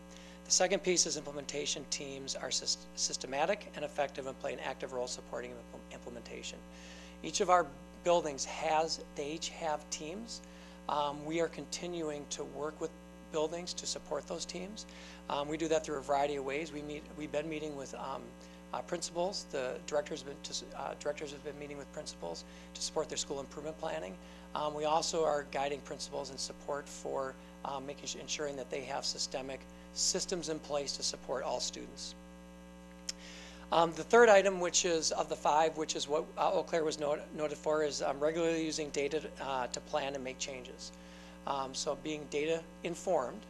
The second piece is implementation teams are systematic and effective and play an active role supporting implementation. Each of our buildings they each have teams. We are continuing to work with buildings to support those teams. We do that through a variety of ways. We've been meeting with principals. The directors have been meeting with principals to support their school improvement planning. We also are guiding principals in support for ensuring that they have systemic systems in place to support all students. The third item, which is of the 5, which is what Eau Claire was noted for, is regularly using data to plan and make changes. So being data informed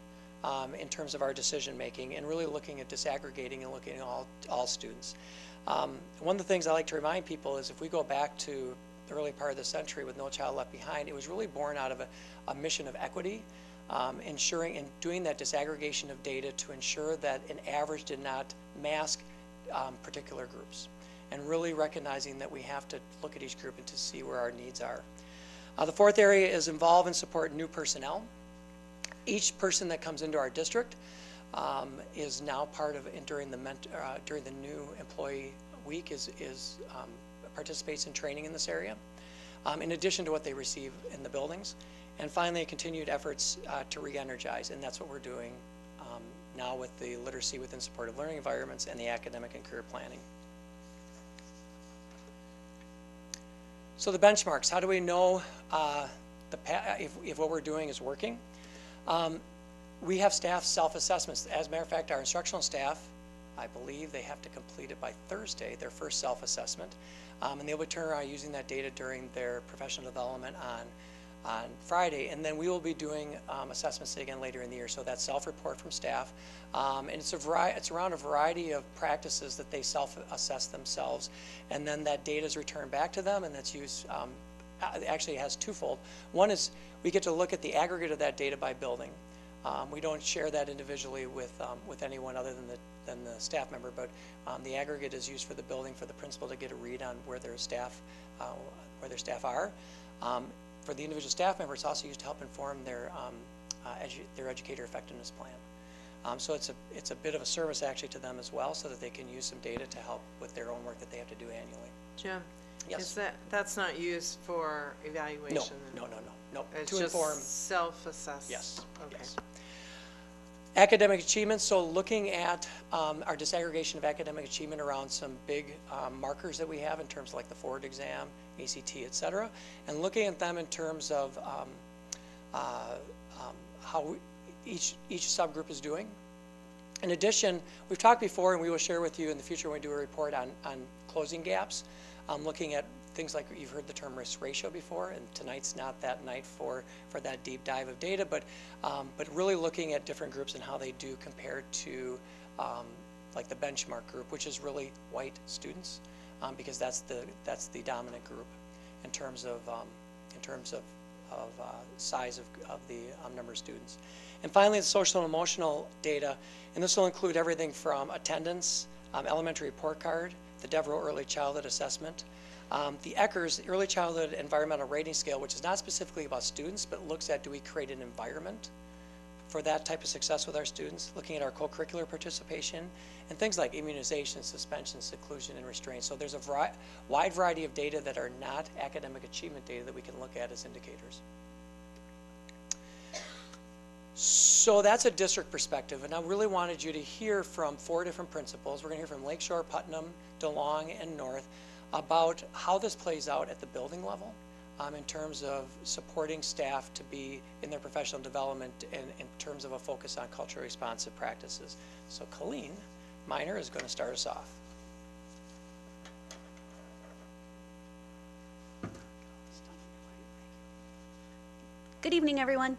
in terms of our decision making and really looking at disaggregating and looking at all students. One of the things I like to remind people is if we go back to the early part of the century with No Child Left Behind, it was really born out of a mission of equity, ensuring and doing that disaggregation of data to ensure that an average did not mask particular groups, and really recognizing that we have to look at each group and to see where our needs are. The fourth area is involve and support new personnel. Each person that comes into our district is now part of, during the new employee week, participates in training in this area, in addition to what they receive in the buildings. And finally, continued efforts to re-energize, and that's what we're doing now with the literacy within supportive learning environments and the academic and career planning. So the benchmarks, how do we know if what we're doing is working? We have staff self-assessments. As a matter of fact, our instructional staff, I believe they have to complete it by Thursday, their first self-assessment, and they'll be turning around using that data during their professional development on Friday, and then we will be doing assessments again later in the year. So that's self-report from staff, and it's around a variety of practices that they self-assess themselves, and then that data is returned back to them, and that's used. Actually, it has twofold. One is we get to look at the aggregate of that data by building. We don't share that individually with anyone other than the staff member, but the aggregate is used for the building for the principal to get a read on where their staff are. For the individual staff member, it's also used to help inform their educator effectiveness plan. So it's a bit of a service actually to them as well, so that they can use some data to help with their own work that they have to do annually. Jim, yes. That's not used for evaluation? No. It's to just inform. Self-assess? Yes. Okay. Yes. Academic achievements, so looking at our disaggregation of academic achievement around some big markers that we have in terms of like the Ford exam, ACT, et cetera, and looking at them in terms of how each subgroup is doing. In addition, we've talked before, and we will share with you in the future when we do a report on closing gaps, looking at things like you've heard the term risk ratio before, and tonight's not that night for that deep dive of data, but really looking at different groups and how they do compared to like the benchmark group, which is really white students, because that's the dominant group in terms of size of the number of students. And finally, the social and emotional data, and this will include everything from attendance, elementary report card, the Devereux Early Childhood Assessment, the ECHRS, the Early Childhood Environmental Rating Scale, which is not specifically about students, but looks at do we create an environment for that type of success with our students, looking at our co-curricular participation, and things like immunization, suspension, seclusion, and restraint. So there's a wide variety of data that are not academic achievement data that we can look at as indicators. So that's a district perspective, and I really wanted you to hear from 4 different principals. We're going to hear from Lakeshore, Putnam, DeLong, and North about how this plays out at the building level in terms of supporting staff to be in their professional development and in terms of a focus on culturally responsive practices. So Colleen Miner is going to start us off. Good evening, everyone.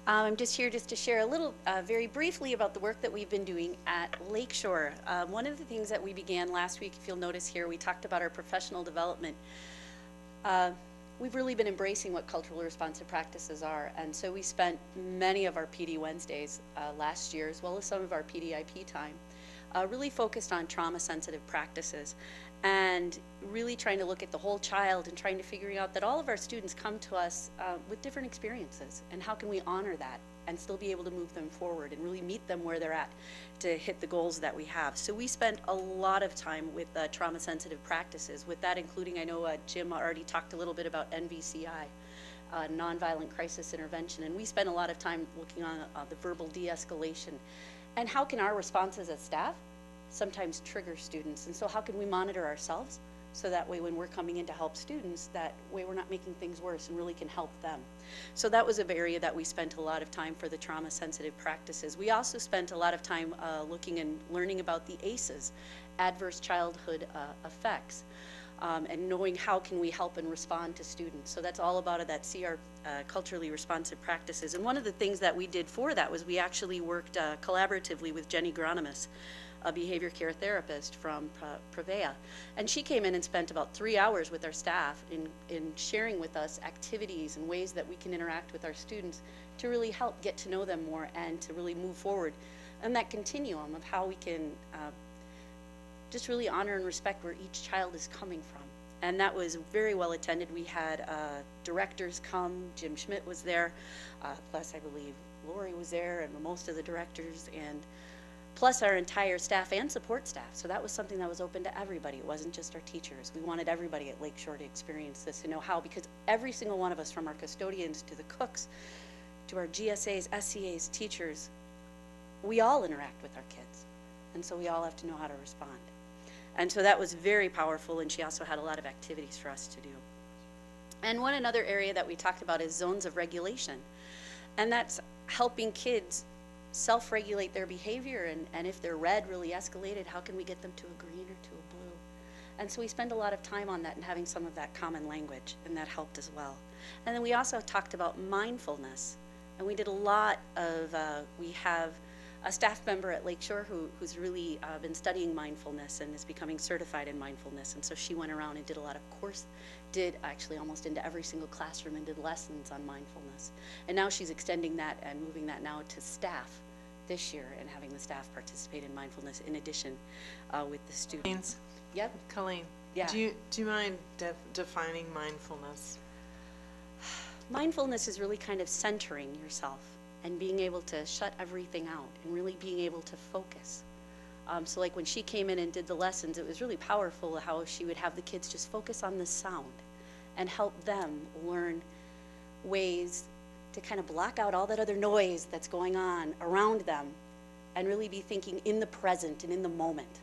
I'm just here to share a little, very briefly, about the work that we've been doing at Lakeshore. One of the things that we began last week, if you'll notice here, we talked about our professional development. We've really been embracing what culturally responsive practices are, and so we spent many of our PD Wednesdays last year, as well as some of our PDIP time, really focused on trauma-sensitive practices, and really trying to look at the whole child and trying to figure out that all of our students come to us with different experiences, and how can we honor that and still be able to move them forward and really meet them where they're at to hit the goals that we have. So we spent a lot of time with trauma-sensitive practices, with that including, I know Jim already talked a little bit about NVCI, nonviolent crisis intervention, and we spent a lot of time looking on the verbal de-escalation and how can our responses as staff sometimes trigger students, and so how can we monitor ourselves so that way when we're coming in to help students, that way we're not making things worse and really can help them. So that was an area that we spent a lot of time for the trauma-sensitive practices. We also spent a lot of time looking and learning about the ACEs, adverse childhood effects, and knowing how can we help and respond to students. So that's all about that CR, culturally responsive practices. And one of the things that we did for that was we actually worked collaboratively with Jenny Gronimus, a behavior care therapist from Prevea. And she came in and spent about 3 hours with our staff in sharing with us activities and ways that we can interact with our students to really help get to know them more and to really move forward and that continuum of how we can just really honor and respect where each child is coming from. And that was very well attended. We had directors come, Jim Schmidt was there, plus I believe Lori was there and most of the directors, and plus our entire staff and support staff. So that was something that was open to everybody. It wasn't just our teachers. We wanted everybody at Lakeshore to experience this and know how, because every single one of us, from our custodians to the cooks, to our GSAs, SCAs, teachers, we all interact with our kids. And so we all have to know how to respond. And so that was very powerful, and she also had a lot of activities for us to do. And another area that we talked about is zones of regulation. And that's helping kids self-regulate their behavior, and if they're red, really escalated, how can we get them to a green or to a blue? And so we spend a lot of time on that and having some of that common language, and that helped as well. And then we also talked about mindfulness, and we did a lot of, we have a staff member at Lakeshore who's really been studying mindfulness and is becoming certified in mindfulness, and so she went around and did a lot of did actually almost into every single classroom and did lessons on mindfulness. And now she's extending that and moving that now to staff this year and having the staff participate in mindfulness in addition with the students. Yep. Colleen, yeah. Do you mind defining mindfulness? Mindfulness is really kind of centering yourself and being able to shut everything out and really being able to focus. So like when she came in and did the lessons, it was really powerful how she would have the kids just focus on the sound and help them learn ways to kind of block out all that other noise that's going on around them and really be thinking in the present and in the moment.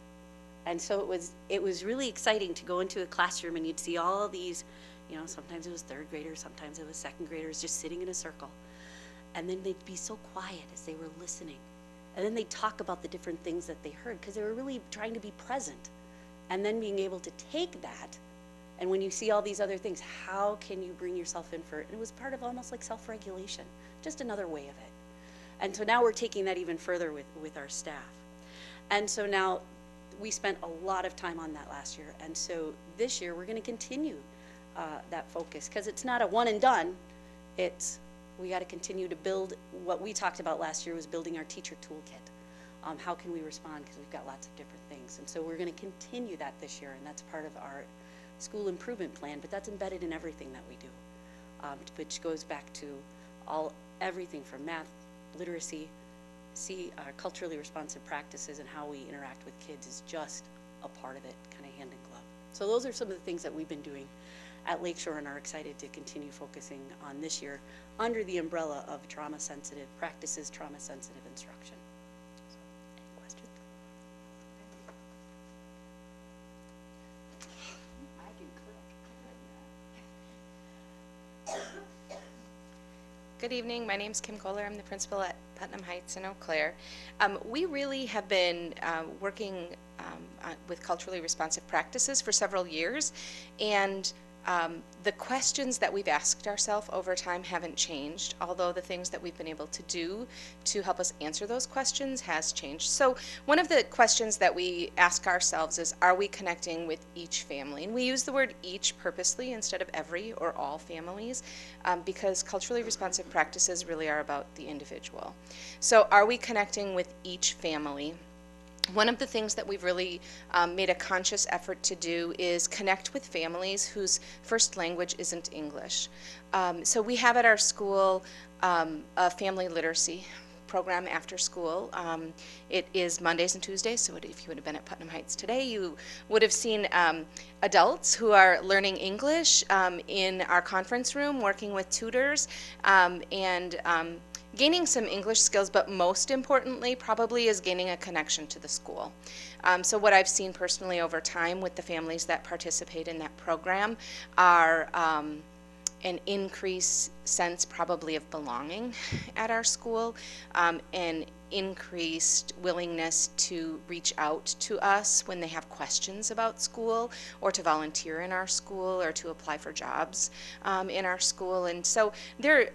And so it was really exciting to go into a classroom and you'd see all these, you know, sometimes it was third graders, sometimes it was second graders just sitting in a circle. And then they'd be so quiet as they were listening. And then they'd talk about the different things that they heard because they were really trying to be present. And then being able to take that, and when you see all these other things, how can you bring yourself in for it? And it was part of almost like self-regulation, just another way of it. And so now we're taking that even further with our staff. And so now we spent a lot of time on that last year. And so this year we're going to continue that focus because it's not a one and done. We got to continue to build. What we talked about last year was building our teacher toolkit. How can we respond? Because we've got lots of different things. And so we're going to continue that this year, and that's part of our school improvement plan, but that's embedded in everything that we do, which goes back to everything from math, literacy, culturally responsive practices, and how we interact with kids is just a part of it, kind of hand in glove. So those are some of the things that we've been doing at Lakeshore and are excited to continue focusing on this year under the umbrella of trauma-sensitive practices, trauma-sensitive instruction. So, any questions? I can click. Good evening. My name is Kim Kohler. I'm the principal at Putnam Heights in Eau Claire. We really have been working with culturally responsive practices for several years, and the questions that we've asked ourselves over time haven't changed, although the things that we've been able to do to help us answer those questions has changed. So one of the questions that we ask ourselves is, are we connecting with each family? And we use the word each purposely instead of every or all families, because culturally responsive practices really are about the individual. So are we connecting with each family? one of the things that we've really made a conscious effort to do is connect with families whose first language isn't English. So we have at our school a family literacy program after school. It is Mondays and Tuesdays, so if you would have been at Putnam Heights today, you would have seen adults who are learning English in our conference room, working with tutors, and gaining some English skills, but most importantly probably is gaining a connection to the school. So what I've seen personally over time with the families that participate in that program are an increased sense probably of belonging at our school, an increased willingness to reach out to us when they have questions about school, or to volunteer in our school, or to apply for jobs in our school. And so there,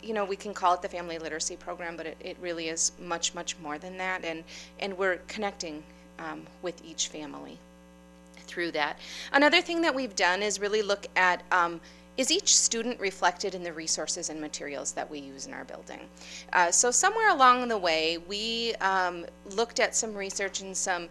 you know, we can call it the family literacy program, but it really is much, much more than that, and we're connecting with each family through that. Another thing that we've done is really look at is each student reflected in the resources and materials that we use in our building. So somewhere along the way, we looked at some research and some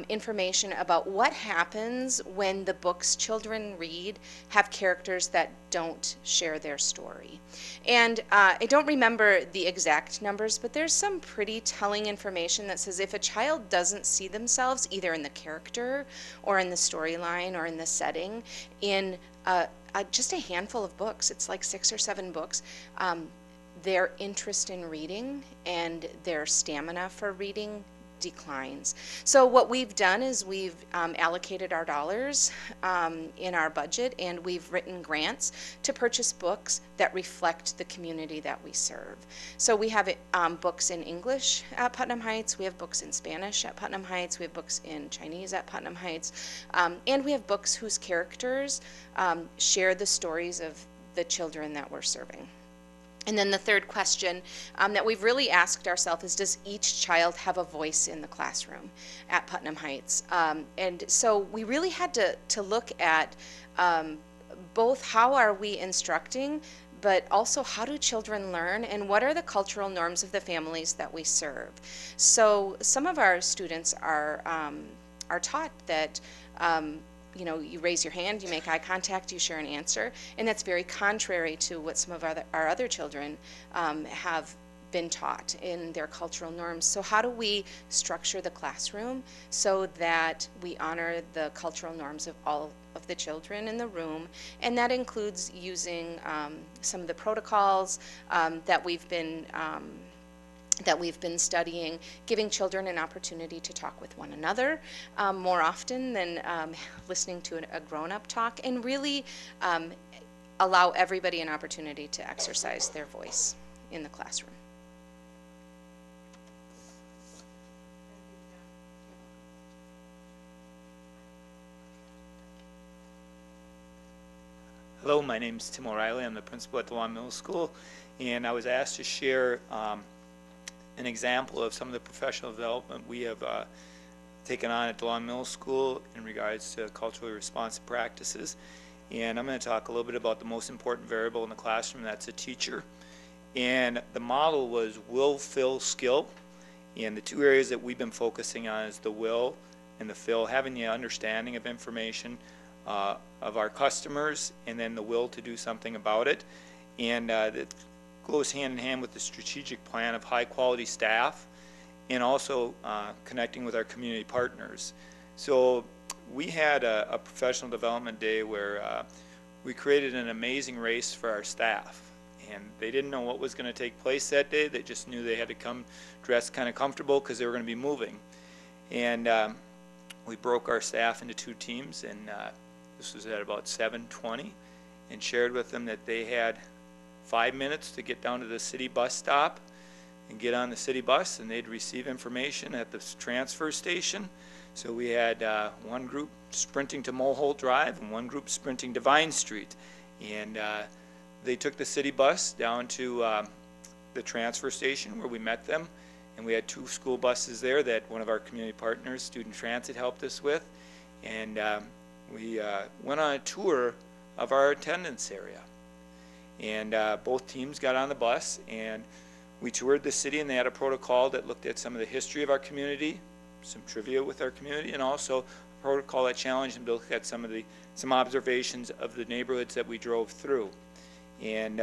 information about what happens when the books children read have characters that don't share their story. And I don't remember the exact numbers, but there's some pretty telling information that says if a child doesn't see themselves either in the character or in the storyline or in the setting in just a handful of books, it's like 6 or 7 books, their interest in reading and their stamina for reading declines. So what we've done is we've allocated our dollars in our budget, and we've written grants to purchase books that reflect the community that we serve. So we have books in English at Putnam Heights, we have books in Spanish at Putnam Heights, we have books in Chinese at Putnam Heights, and we have books whose characters share the stories of the children that we're serving. And then the third question that we've really asked ourselves is, does each child have a voice in the classroom at Putnam Heights? And so we really had to look at both how are we instructing, but also how do children learn, and what are the cultural norms of the families that we serve. So some of our students are taught that you know, you raise your hand, you make eye contact, you share an answer, and that's very contrary to what some of our other children have been taught in their cultural norms. So how do we structure the classroom so that we honor the cultural norms of all of the children in the room? And that includes using some of the protocols that we've been studying, giving children an opportunity to talk with one another more often than listening to a grown-up talk, and really allow everybody an opportunity to exercise their voice in the classroom. Hello, my name is Tim O'Reilly. I'm the principal at DeLon Middle School, and I was asked to share an example of some of the professional development we have taken on at DeLon Middle School in regards to culturally responsive practices. And I'm going to talk a little bit about the most important variable in the classroom, that's a teacher. And the model was will, fill, skill. And the two areas that we've been focusing on is the will and the fill, having the understanding of information of our customers, and then the will to do something about it. And that goes hand in hand with the strategic plan of high quality staff, and also connecting with our community partners. So we had a professional development day where we created an amazing race for our staff, and they didn't know what was going to take place that day. They just knew they had to come dressed kind of comfortable because they were going to be moving. And we broke our staff into 2 teams, and this was at about 7:20, and shared with them that they had 5 minutes to get down to the city bus stop and get on the city bus, and they'd receive information at the transfer station. So we had one group sprinting to Mulholt Drive and one group sprinting to Vine Street. And they took the city bus down to the transfer station where we met them. And we had 2 school buses there that one of our community partners, Student Transit, helped us with. And we went on a tour of our attendance area. And both teams got on the bus, and we toured the city, and they had a protocol that looked at some of the history of our community, some trivia with our community, and also a protocol that challenged them to look at some observations of the neighborhoods that we drove through. And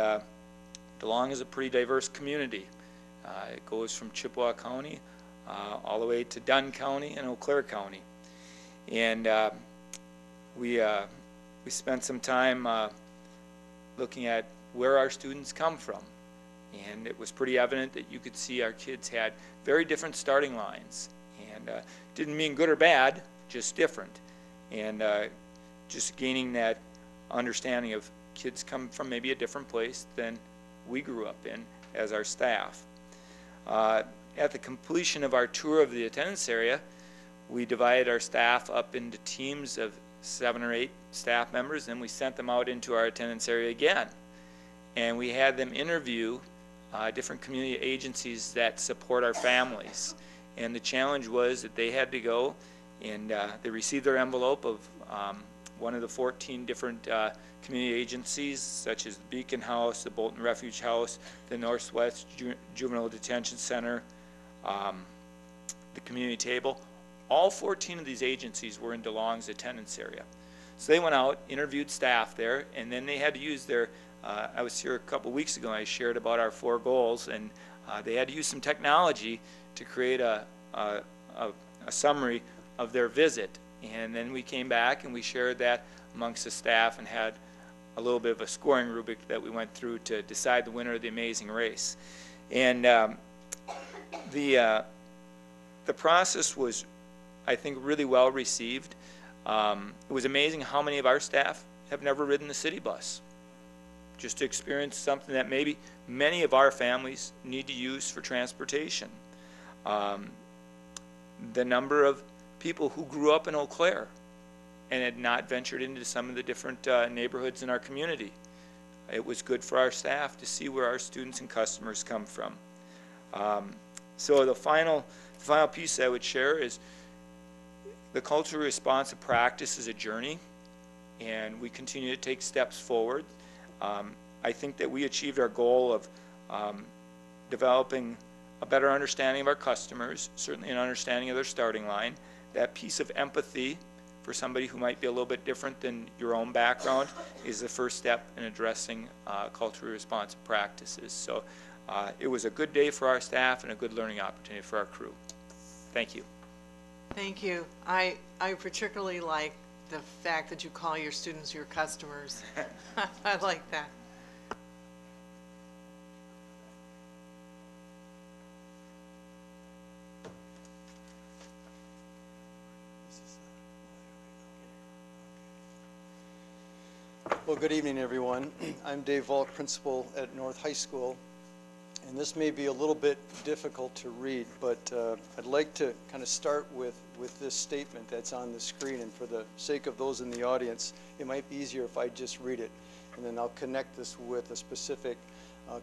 DeLong is a pretty diverse community. It goes from Chippewa County all the way to Dunn County and Eau Claire County. And we spent some time looking at where our students come from. And it was pretty evident that you could see our kids had very different starting lines. And didn't mean good or bad, just different. And just gaining that understanding of kids come from maybe a different place than we grew up in as our staff. At the completion of our tour of the attendance area, we divided our staff up into teams of 7 or 8 staff members, and we sent them out into our attendance area again. And we had them interview different community agencies that support our families. And the challenge was that they had to go and they received their envelope of one of the 14 different community agencies, such as the Beacon House, the Bolton Refuge House, the Northwest Juvenile Detention Center, the Community Table. All 14 of these agencies were in DeLong's attendance area. So they went out, interviewed staff there, and then they had to use their, I was here a couple weeks ago and I shared about our 4 goals, and they had to use some technology to create a summary of their visit. And then we came back and we shared that amongst the staff and had a little bit of a scoring rubric that we went through to decide the winner of the Amazing Race. And the process was, I think, really well received. It was amazing how many of our staff have never ridden the city bus, just to experience something that maybe many of our families need to use for transportation. The number of people who grew up in Eau Claire and had not ventured into some of the different neighborhoods in our community. It was good for our staff to see where our students and customers come from. So the final piece I would share is the culturally responsive practice is a journey, and we continue to take steps forward. I think that we achieved our goal of developing a better understanding of our customers, certainly an understanding of their starting line. That piece of empathy for somebody who might be a little bit different than your own background is the first step in addressing culturally responsive practices. So it was a good day for our staff and a good learning opportunity for our crew. Thank you. Thank you. I particularly like the fact that you call your students your customers. I like that. Well, good evening, everyone. I'm Dave Volk, principal at North High School, and this may be a little bit difficult to read, but I'd like to kind of start with this statement that's on the screen, and for the sake of those in the audience, it might be easier if I just read it, and then I'll connect this with a specific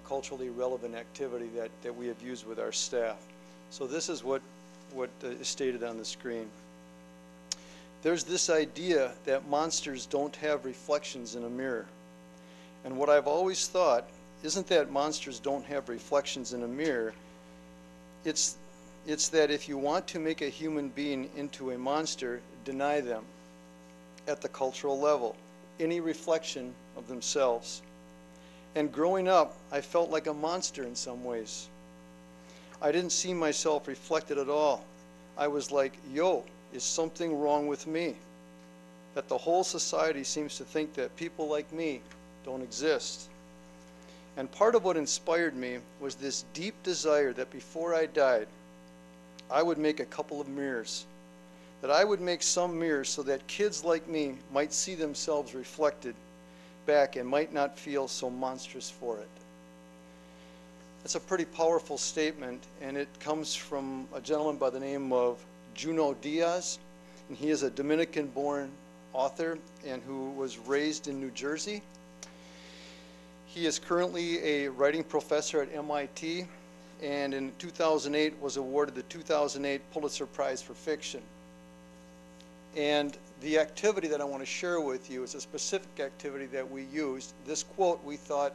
culturally relevant activity that we have used with our staff. So this is what is stated on the screen. There's this idea that monsters don't have reflections in a mirror. And what I've always thought isn't that monsters don't have reflections in a mirror. It's that if you want to make a human being into a monster, deny them at the cultural level any reflection of themselves. And growing up, I felt like a monster in some ways. I didn't see myself reflected at all. I was like, yo, is something wrong with me? That the whole society seems to think that people like me don't exist. And part of what inspired me was this deep desire that before I died, I would make a couple of mirrors. That I would make some mirrors so that kids like me might see themselves reflected back and might not feel so monstrous for it. That's a pretty powerful statement, and it comes from a gentleman by the name of Junot Diaz, and he is a Dominican-born author and who was raised in New Jersey. He is currently a writing professor at MIT, and in 2008 was awarded the 2008 Pulitzer Prize for Fiction. And the activity that I want to share with you is a specific activity that we used. This quote we thought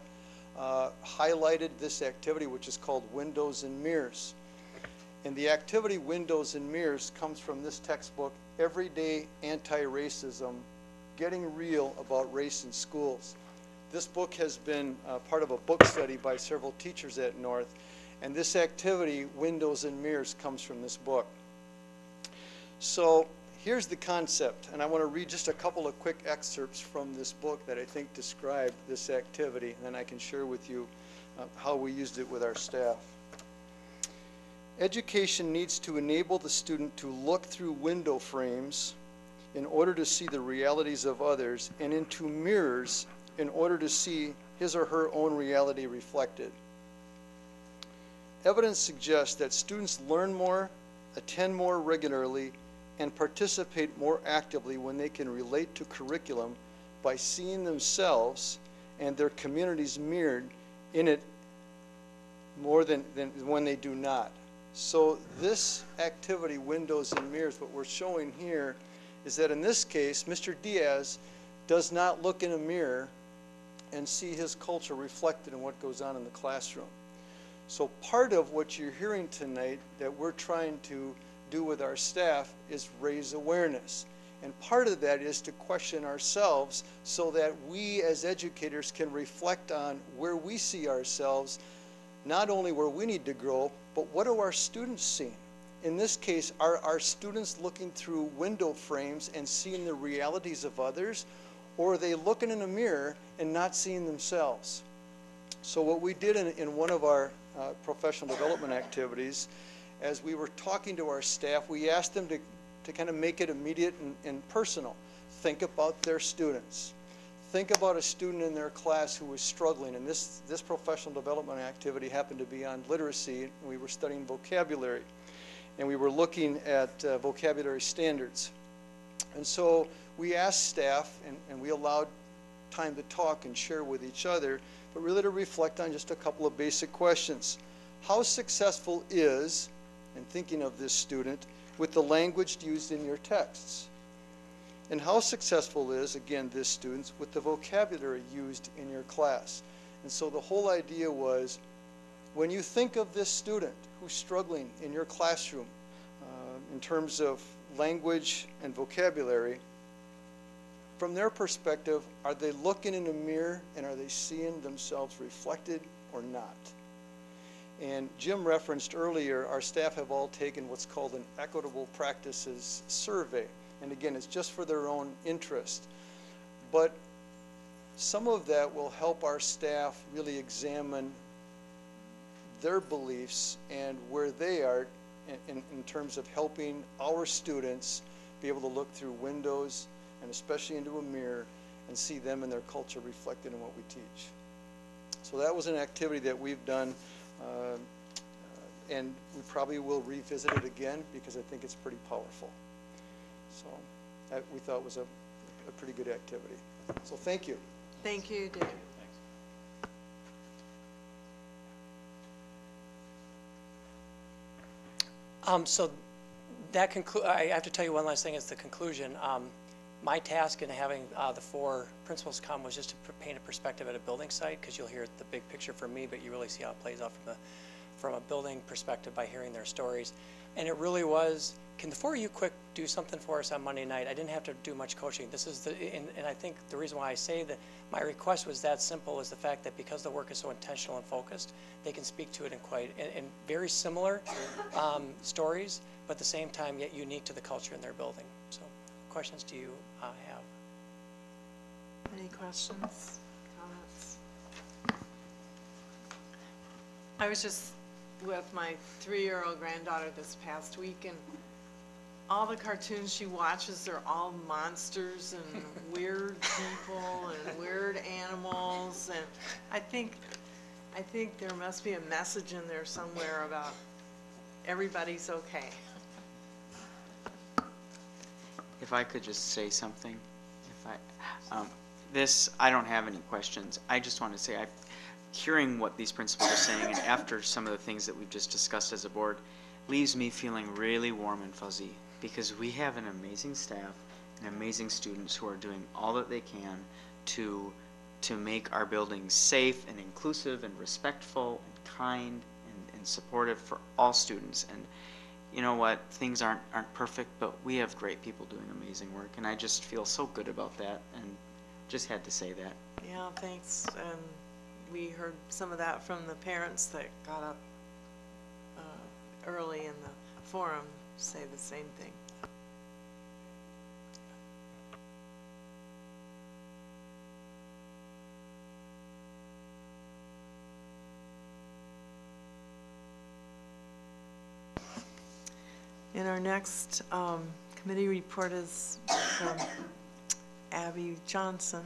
highlighted this activity, which is called Windows and Mirrors. And the activity Windows and Mirrors comes from this textbook, Everyday Anti-Racism, Getting Real About Race in Schools. This book has been part of a book study by several teachers at North, and this activity, Windows and Mirrors, comes from this book. So here's the concept, and I want to read just a couple of quick excerpts from this book that I think describe this activity, and then I can share with you how we used it with our staff. Education needs to enable the student to look through window frames in order to see the realities of others, and into mirrors in order to see his or her own reality reflected. Evidence suggests that students learn more, attend more regularly, and participate more actively when they can relate to curriculum by seeing themselves and their communities mirrored in it more than when they do not. So this activity, Windows and Mirrors, what we're showing here is that in this case, Mr. Diaz does not look in a mirror and see his culture reflected in what goes on in the classroom. So part of what you're hearing tonight that we're trying to do with our staff is raise awareness. And part of that is to question ourselves so that we as educators can reflect on where we see ourselves, not only where we need to grow, but what are our students seeing? In this case, are our students looking through window frames and seeing the realities of others, or are they looking in a mirror and not seeing themselves? So what we did in one of our professional development activities, as we were talking to our staff, we asked them to kind of make it immediate and personal. Think about their students. Think about a student in their class who was struggling, and this professional development activity happened to be on literacy, and we were studying vocabulary, and we were looking at vocabulary standards. And so we asked staff, and we allowed time to talk and share with each other, but really to reflect on just a couple of basic questions. How successful is, in thinking of this student, with the language used in your texts? And how successful is, again, this student, with the vocabulary used in your class? And so the whole idea was, when you think of this student who's struggling in your classroom in terms of language and vocabulary, from their perspective, are they looking in a mirror and are they seeing themselves reflected or not? And Jim referenced earlier, our staff have all taken what's called an Equitable Practices Survey. And again, it's just for their own interest. But some of that will help our staff really examine their beliefs and where they are in terms of helping our students be able to look through windows and especially into a mirror and see them and their culture reflected in what we teach. So that was an activity that we've done, and we probably will revisit it again because I think it's pretty powerful. So that we thought was a pretty good activity. So thank you. Thank you, Dave. So that I have to tell you one last thing as the conclusion. My task in having the four principals come was just to paint a perspective at a building site, because you'll hear the big picture from me, but you really see how it plays out from a building perspective by hearing their stories. And it really was, can the four of you quick do something for us on Monday night? I didn't have to do much coaching. This is and I think the reason why I say that my request was that simple is the fact that because the work is so intentional and focused, they can speak to it in very similar stories, but at the same time yet unique to the culture in their building. So questions do you have? Any questions, comments? I was just with my 3-year-old granddaughter this past week, and all the cartoons she watches are all monsters and weird people and weird animals, and I think there must be a message in there somewhere about everybody's okay. If I could just say something, I don't have any questions. I just want to say, hearing what these principals are saying, and after some of the things that we've just discussed as a board, leaves me feeling really warm and fuzzy, because we have an amazing staff and amazing students who are doing all that they can to make our buildings safe and inclusive and respectful and kind and supportive for all students. And you know what, things aren't perfect, but we have great people doing amazing work, and I just feel so good about that, and just had to say that. Yeah, thanks. And we heard some of that from the parents that got up early in the forum say the same thing. And our next committee report is from Abby Johnson.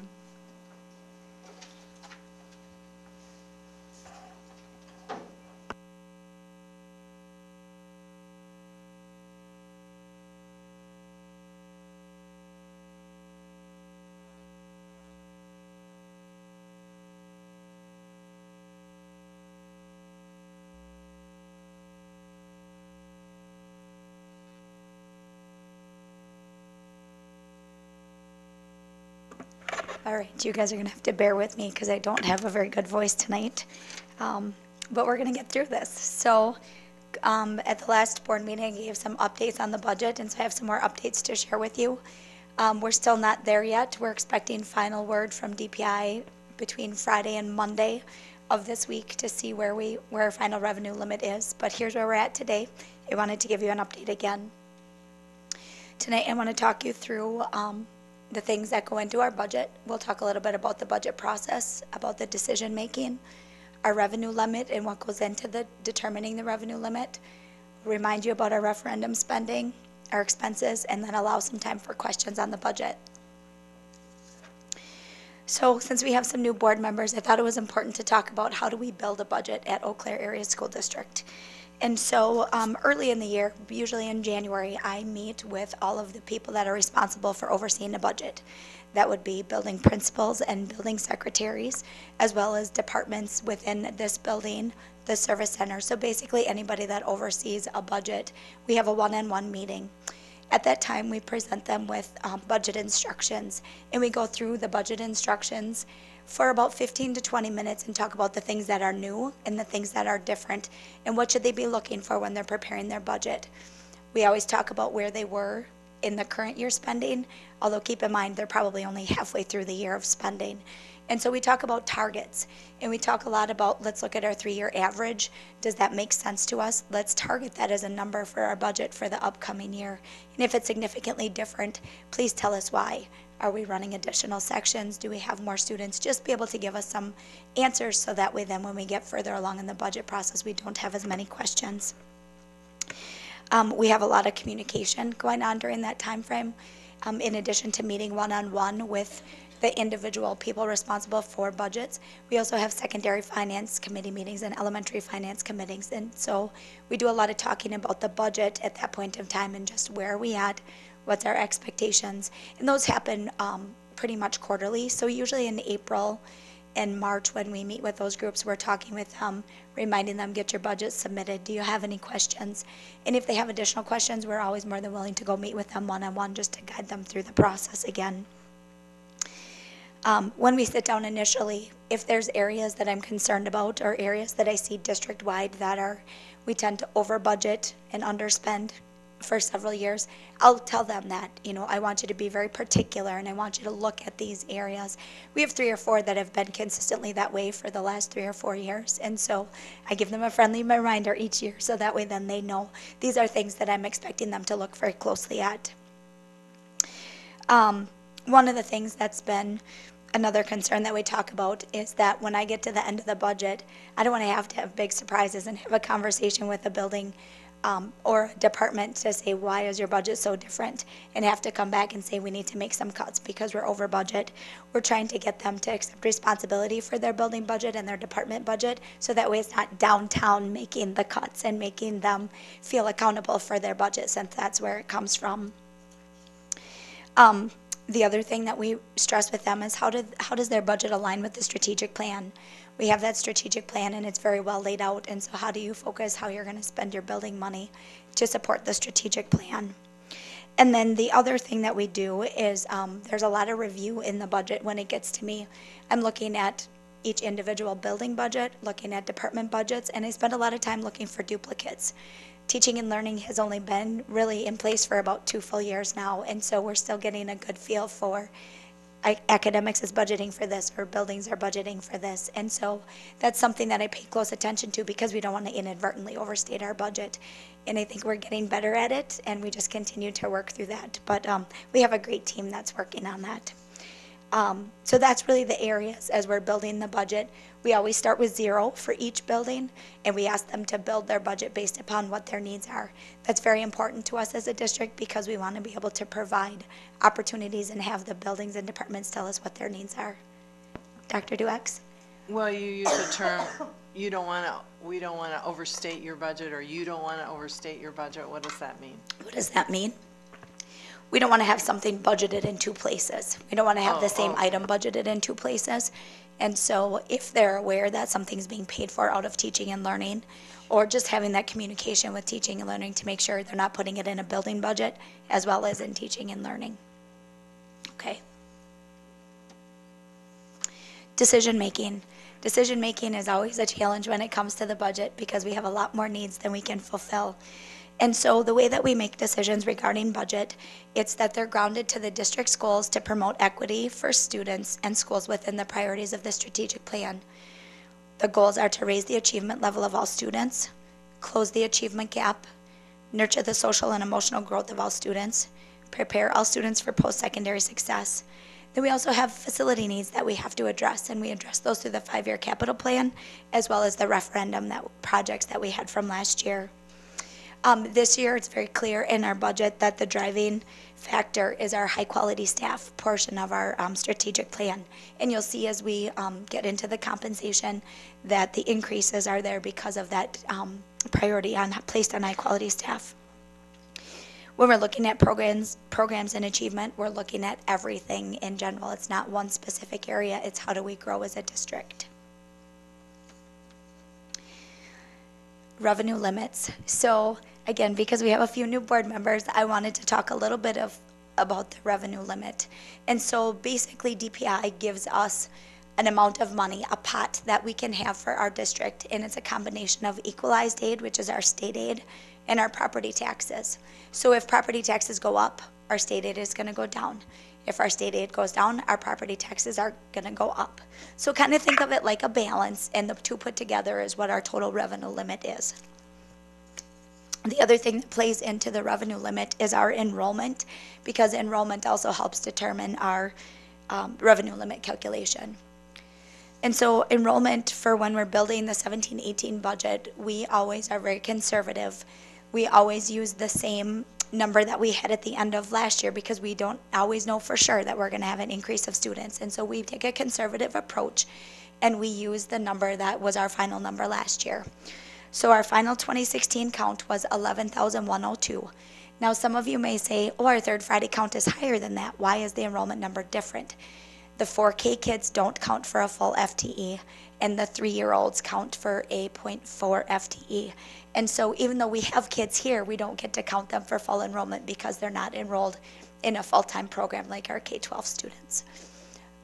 All right, you guys are going to have to bear with me because I don't have a very good voice tonight, but we're going to get through this. So at the last board meeting, I gave some updates on the budget, and so I have some more updates to share with you. We're still not there yet. We're expecting final word from DPI between Friday and Monday of this week to see where our final revenue limit is. But here's where we're at today. I wanted to give you an update again. Tonight, I want to talk you through the things that go into our budget. We'll talk a little bit about the budget process, about the decision making, our revenue limit and what goes into determining the revenue limit, remind you about our referendum spending, our expenses, and then allow some time for questions on the budget. So since we have some new board members, I thought it was important to talk about how do we build a budget at Eau Claire Area School District. And so early in the year, usually in January, I meet with all of the people that are responsible for overseeing the budget. That would be building principals and building secretaries, as well as departments within this building, the service center. So basically anybody that oversees a budget, we have a one-on-one meeting. At that time, we present them with budget instructions, and we go through the budget instructions for about 15 to 20 minutes and talk about the things that are new and the things that are different and what should they be looking for when they're preparing their budget. We always talk about where they were in the current year spending, although keep in mind they're probably only halfway through the year of spending. And so we talk about targets, and we talk a lot about, let's look at our 3-year average. Does that make sense to us? Let's target that as a number for our budget for the upcoming year. And if it's significantly different, please tell us why. Are we running additional sections? Do we have more students? Just be able to give us some answers so that way then when we get further along in the budget process, we don't have as many questions. We have a lot of communication going on during that time frame. In addition to meeting one-on-one with the individual people responsible for budgets, we also have secondary finance committee meetings and elementary finance committees. And so we do a lot of talking about the budget at that point in time and just where are we at, what's our expectations. And those happen pretty much quarterly. So usually in April and March when we meet with those groups, we're talking with them, reminding them, get your budget submitted. Do you have any questions? And if they have additional questions, we're always more than willing to go meet with them one-on-one just to guide them through the process again. When we sit down initially, if there's areas that I'm concerned about or areas that I see district-wide that we tend to over-budget and underspend for several years, I'll tell them that, I want you to be very particular and I want you to look at these areas. We have 3 or 4 that have been consistently that way for the last 3 or 4 years. And so I give them a friendly reminder each year so that way then they know these are things that I'm expecting them to look very closely at. One of the things that's been another concern that we talk about is that when I get to the end of the budget, I don't want to have big surprises and have a conversation with a building or a department to say, why is your budget so different? And have to come back and say, we need to make some cuts because we're over budget. We're trying to get them to accept responsibility for their building budget and their department budget, so that way it's not downtown making the cuts and making them feel accountable for their budget, since that's where it comes from. The other thing that we stress with them is how does their budget align with the strategic plan? We have that strategic plan and it's very well laid out, and so how do you focus how you're going to spend your building money to support the strategic plan? And then the other thing that we do is there's a lot of review in the budget when it gets to me. I'm looking at each individual building budget, looking at department budgets, and I spent a lot of time looking for duplicates. Teaching and learning has only been really in place for about 2 full years now, and so we're still getting a good feel for academics is budgeting for this, or buildings are budgeting for this. And so that's something that I pay close attention to because we don't want to inadvertently overstate our budget. And I think we're getting better at it, and we just continue to work through that. But we have a great team that's working on that. So that's really the areas as we're building the budget. We always start with 0 for each building, and we ask them to build their budget based upon what their needs are. That's very important to us as a district because we want to be able to provide opportunities and have the buildings and departments tell us what their needs are. Dr. Duex? Well, you use the term, we don't want to overstate your budget, or you don't want to overstate your budget. What does that mean? What does that mean? We don't want to have something budgeted in 2 places. We don't want to have the same item budgeted in 2 places. And so if they're aware that something's being paid for out of teaching and learning, or just having that communication with teaching and learning to make sure they're not putting it in a building budget as well as in teaching and learning. Okay. Decision making. Decision making is always a challenge when it comes to the budget because we have a lot more needs than we can fulfill. And so the way that we make decisions regarding budget, it's that they're grounded to the district's goals to promote equity for students and schools within the priorities of the strategic plan. The goals are to raise the achievement level of all students, close the achievement gap, nurture the social and emotional growth of all students, prepare all students for post-secondary success. Then we also have facility needs that we have to address, and we address those through the 5-year capital plan, as well as the referendum projects that we had from last year. This year, it's very clear in our budget that the driving factor is our high-quality staff portion of our strategic plan. And you'll see as we get into the compensation that the increases are there because of that priority placed on high-quality staff. When we're looking at programs and achievement, we're looking at everything in general. It's not one specific area. It's how do we grow as a district. Revenue limits. So again, because we have a few new board members, I wanted to talk a little bit about the revenue limit. And so basically DPI gives us an amount of money, a pot that we can have for our district, and it's a combination of equalized aid, which is our state aid, and our property taxes. So if property taxes go up, our state aid is going to go down. If our state aid goes down, our property taxes are going to go up. So kind of think of it like a balance, and the 2 put together is what our total revenue limit is. The other thing that plays into the revenue limit is our enrollment, because enrollment also helps determine our revenue limit calculation. And so enrollment for when we're building the 17-18 budget, we always are very conservative. We always use the same number that we had at the end of last year because we don't always know for sure that we're going to have an increase of students. And so we take a conservative approach and we use the number that was our final number last year. So our final 2016 count was 11,102. Now some of you may say, oh, our third Friday count is higher than that. Why is the enrollment number different? The 4K kids don't count for a full FTE, and the 3-year-olds count for a 0.4 FTE. And so even though we have kids here, we don't get to count them for full enrollment because they're not enrolled in a full-time program like our K-12 students.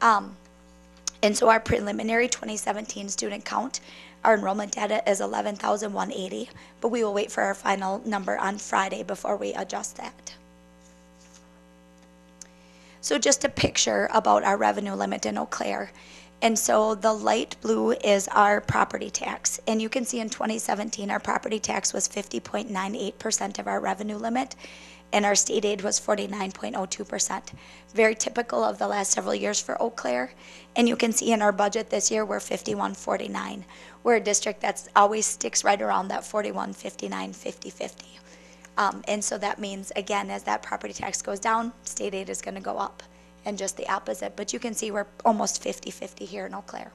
And so our preliminary 2017 student count, our enrollment data is 11,180, but we will wait for our final number on Friday before we adjust that. So just a picture about our revenue limit in Eau Claire. And so the light blue is our property tax. And you can see in 2017, our property tax was 50.98% of our revenue limit, and our state aid was 49.02%. Very typical of the last several years for Eau Claire. And you can see in our budget this year, we're 51.49. We're a district that's always sticks right around that 41.59, 50.50. And so that means, again, as that property tax goes down, state aid is going to go up, and just the opposite. But you can see we're almost 50-50 here in Eau Claire.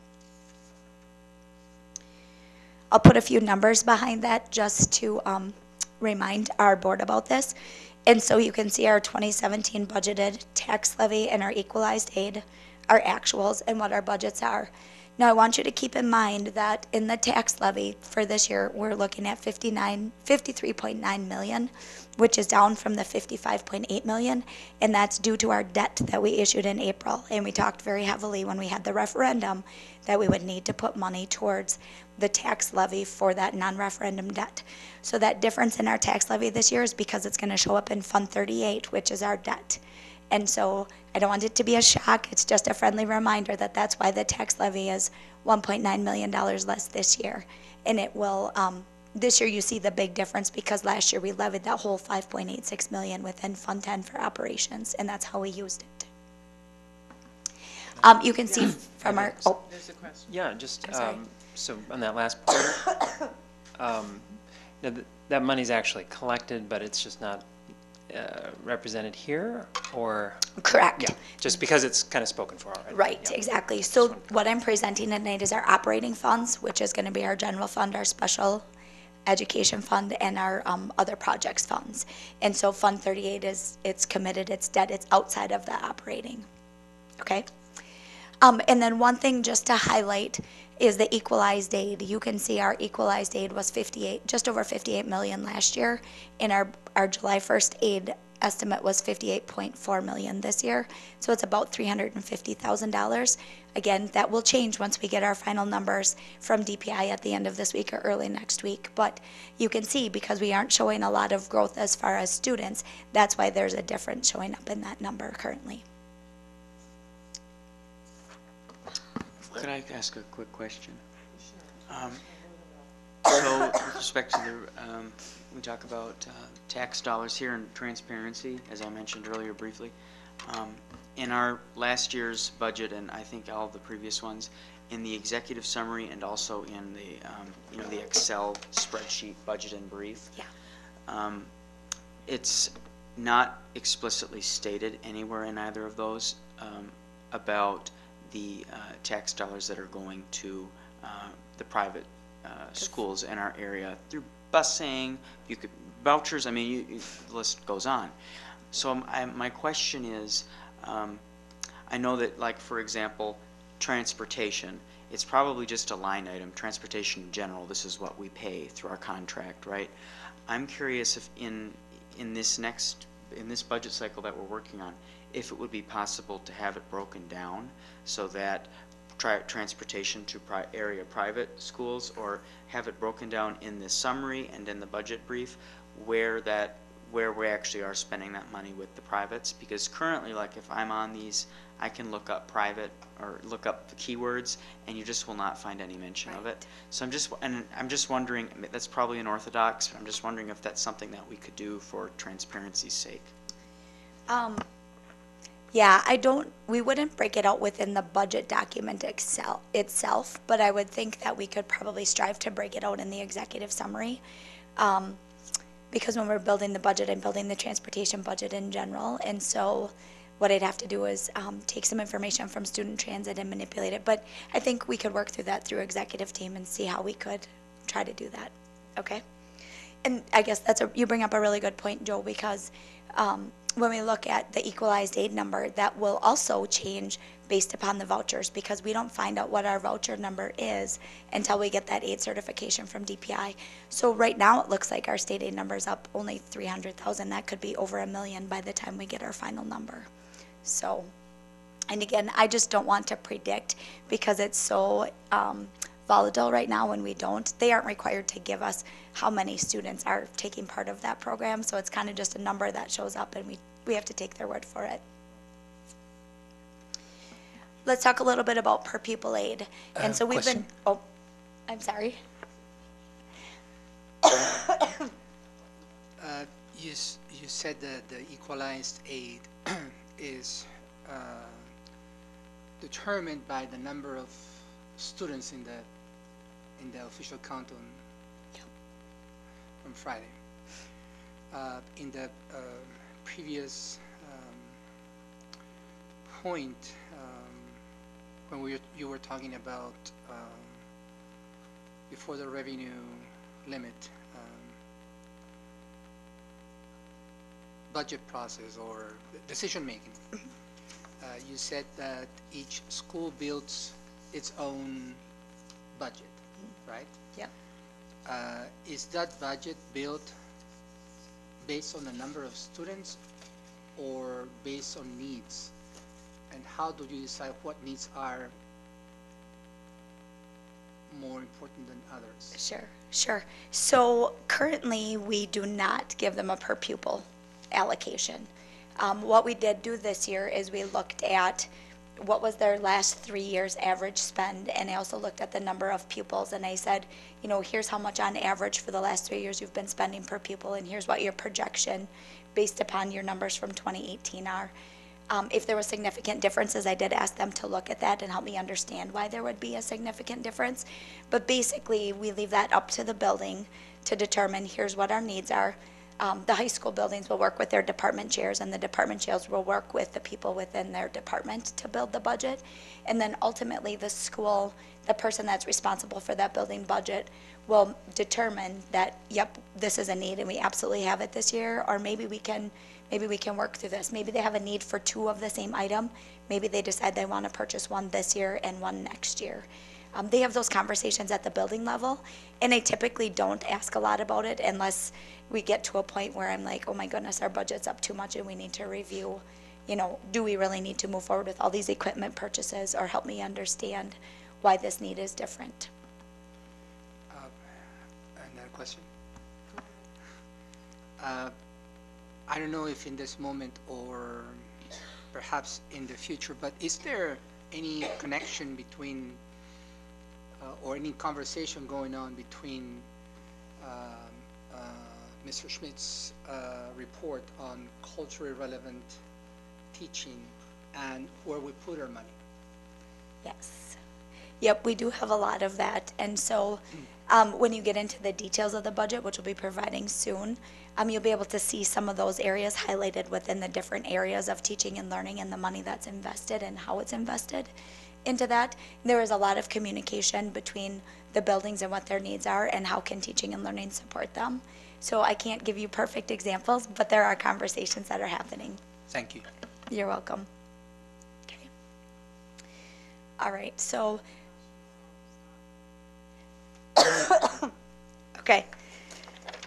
I'll put a few numbers behind that just to remind our board about this. And so you can see our 2017 budgeted tax levy and our equalized aid, our actuals, and what our budgets are. Now, I want you to keep in mind that in the tax levy for this year, we're looking at 53.9 million, which is down from the 55.8 million, and that's due to our debt that we issued in April. And we talked very heavily when we had the referendum that we would need to put money towards the tax levy for that non-referendum debt. So that difference in our tax levy this year is because it's going to show up in Fund 38, which is our debt. And so I don't want it to be a shock. It's just a friendly reminder that that's why the tax levy is $1.9 million less this year. And it will, this year you see the big difference because last year we levied that whole $5.86 million within Fund 10 for operations, and that's how we used it. You can see from our, oh. There's a question. Yeah, just, I'm sorry. so on that last point, that money's actually collected, but it's just not represented here, or? Correct. Yeah, just because it's kind of spoken for already. Right, Yeah. exactly. So what I'm presenting tonight is our operating funds, which is going to be our general fund, our special education fund, and our other projects funds. And so Fund 38 it's committed, it's debt, it's outside of the operating. Okay? And then one thing just to highlight is the equalized aid. You can see our equalized aid was just over 58 million last year, and our July 1st aid estimate was 58.4 million this year. So it's about $350,000. Again, that will change once we get our final numbers from DPI at the end of this week or early next week. But you can see, because we aren't showing a lot of growth as far as students, that's why there's a difference showing up in that number currently. Could I ask a quick question? So with respect to the, we talk about tax dollars here and transparency, as I mentioned earlier briefly. In our last year's budget, and I think all of the previous ones, in the executive summary and also in the, the Excel spreadsheet budget and brief. Yeah. It's not explicitly stated anywhere in either of those about the tax dollars that are going to the private schools in our area through busing, vouchers. I mean, the list goes on. So my question is, I know that, like, for example, transportation, it's probably just a line item. Transportation in general, this is what we pay through our contract, right? I'm curious if in this budget cycle that we're working on, if it would be possible to have it broken down so that transportation to area private schools, or have it broken down in the summary and in the budget brief where we actually are spending that money with the privates. Because currently, like, if I'm on these, I can look up private or look up the keywords, and you just will not find any mention of it. So I'm just wondering, that's probably unorthodox, but I'm just wondering if that's something that we could do for transparency's sake. Yeah, we wouldn't break it out within the budget document itself, but I would think that we could probably strive to break it out in the executive summary. Because when we're building the budget and building the transportation budget in general, and so what I'd have to do is take some information from student transit and manipulate it. But I think we could work through that through executive team and see how we could try to do that. Okay? And I guess you bring up a really good point, Joe, because when we look at the equalized aid number, that will also change based upon the vouchers, because we don't find out what our voucher number is until we get that aid certification from DPI. So right now it looks like our state aid number is up only 300,000. That could be over $1 million by the time we get our final number. So, and again, I just don't want to predict because it's so volatile right now when they aren't required to give us how many students are taking part of that program. So it's kind of just a number that shows up, and we have to take their word for it. Let's talk a little bit about per pupil aid. And so we've been, I'm sorry. You said that the equalized aid is determined by the number of students in the official count on Friday. In the previous point, when you were talking about before the revenue limit budget process or decision making, you said that each school builds its own budget, right? Yep. Is that budget built based on the number of students or based on needs? And how do you decide what needs are more important than others? Sure. So currently, we do not give them a per pupil allocation. What we did do this year is we looked at what was their last 3 years average spend, and I also looked at the number of pupils, and I said, you know, here's how much on average for the last 3 years you've been spending per pupil, and here's what your projection based upon your numbers from 2018 are. If there were significant differences, I did ask them to look at that and help me understand why there would be a significant difference. But basically, we leave that up to the building to determine here's what our needs are. The high school buildings will work with their department chairs, and the department chairs will work with the people within their department to build the budget. And then ultimately, the school, the person that's responsible for that building budget, will determine that, yep, this is a need and we absolutely have it this year, or maybe we can work through this. Maybe they have a need for 2 of the same item. Maybe they decide they want to purchase one this year and one next year. They have those conversations at the building level, and I typically don't ask a lot about it unless we get to a point where I'm like, oh my goodness, our budget's up too much and we need to review, you know, do we really need to move forward with all these equipment purchases, or help me understand why this need is different. Another question? I don't know if in this moment or perhaps in the future, but is there any connection between or any conversation going on between Mr. Schmidt's report on culturally relevant teaching and where we put our money? Yes. Yep, we do have a lot of that. And so when you get into the details of the budget, which we'll be providing soon, you'll be able to see some of those areas highlighted within the different areas of teaching and learning and the money that's invested and how it's invested into that. There is a lot of communication between the buildings and what their needs are and how can teaching and learning support them. So I can't give you perfect examples, but there are conversations that are happening. Thank you. You're welcome. Okay. All right, so. Okay,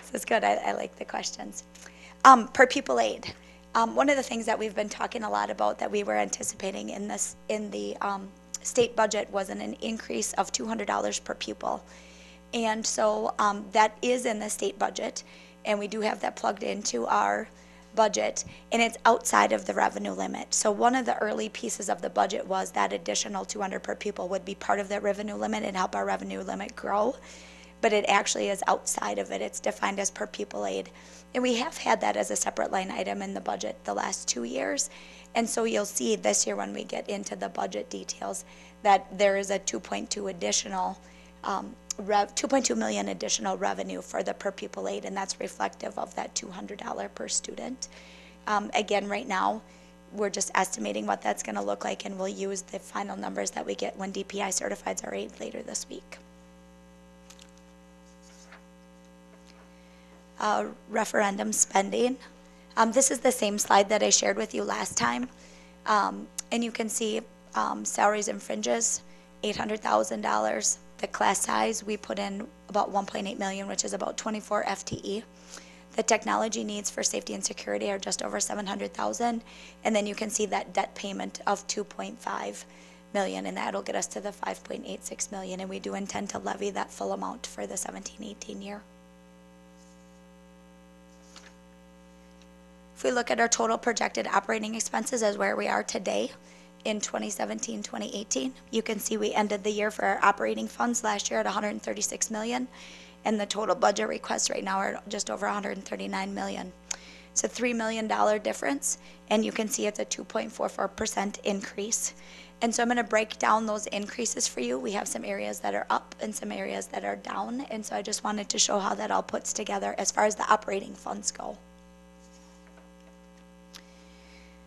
this is good. I like the questions. Per pupil aid. One of the things that we've been talking a lot about that we were anticipating in the state budget was an increase of $200 per pupil. And so that is in the state budget, and we do have that plugged into our budget, and it's outside of the revenue limit. So one of the early pieces of the budget was that additional $200 per pupil would be part of that revenue limit and help our revenue limit grow. But it actually is outside of it. It's defined as per pupil aid. And we have had that as a separate line item in the budget the last 2 years. And so you'll see this year when we get into the budget details that there is a 2.2 additional, 2.2 million additional revenue for the per pupil aid, and that's reflective of that $200 per student. Again, right now, we're just estimating what that's going to look like, and we'll use the final numbers that we get when DPI certifies our aid later this week. Referendum spending. This is the same slide that I shared with you last time. And you can see salaries and fringes, $800,000. The class size, we put in about 1.8 million, which is about 24 FTE. The technology needs for safety and security are just over 700,000. And then you can see that debt payment of 2.5 million, and that'll get us to the 5.86 million. And we do intend to levy that full amount for the 17-18 year. If we look at our total projected operating expenses as where we are today in 2017, 2018, you can see we ended the year for our operating funds last year at 136 million, and the total budget requests right now are just over 139 million. It's a $3 million difference, and you can see it's a 2.44% increase. And so I'm going to break down those increases for you. We have some areas that are up and some areas that are down, and so I just wanted to show how that all puts together as far as the operating funds go.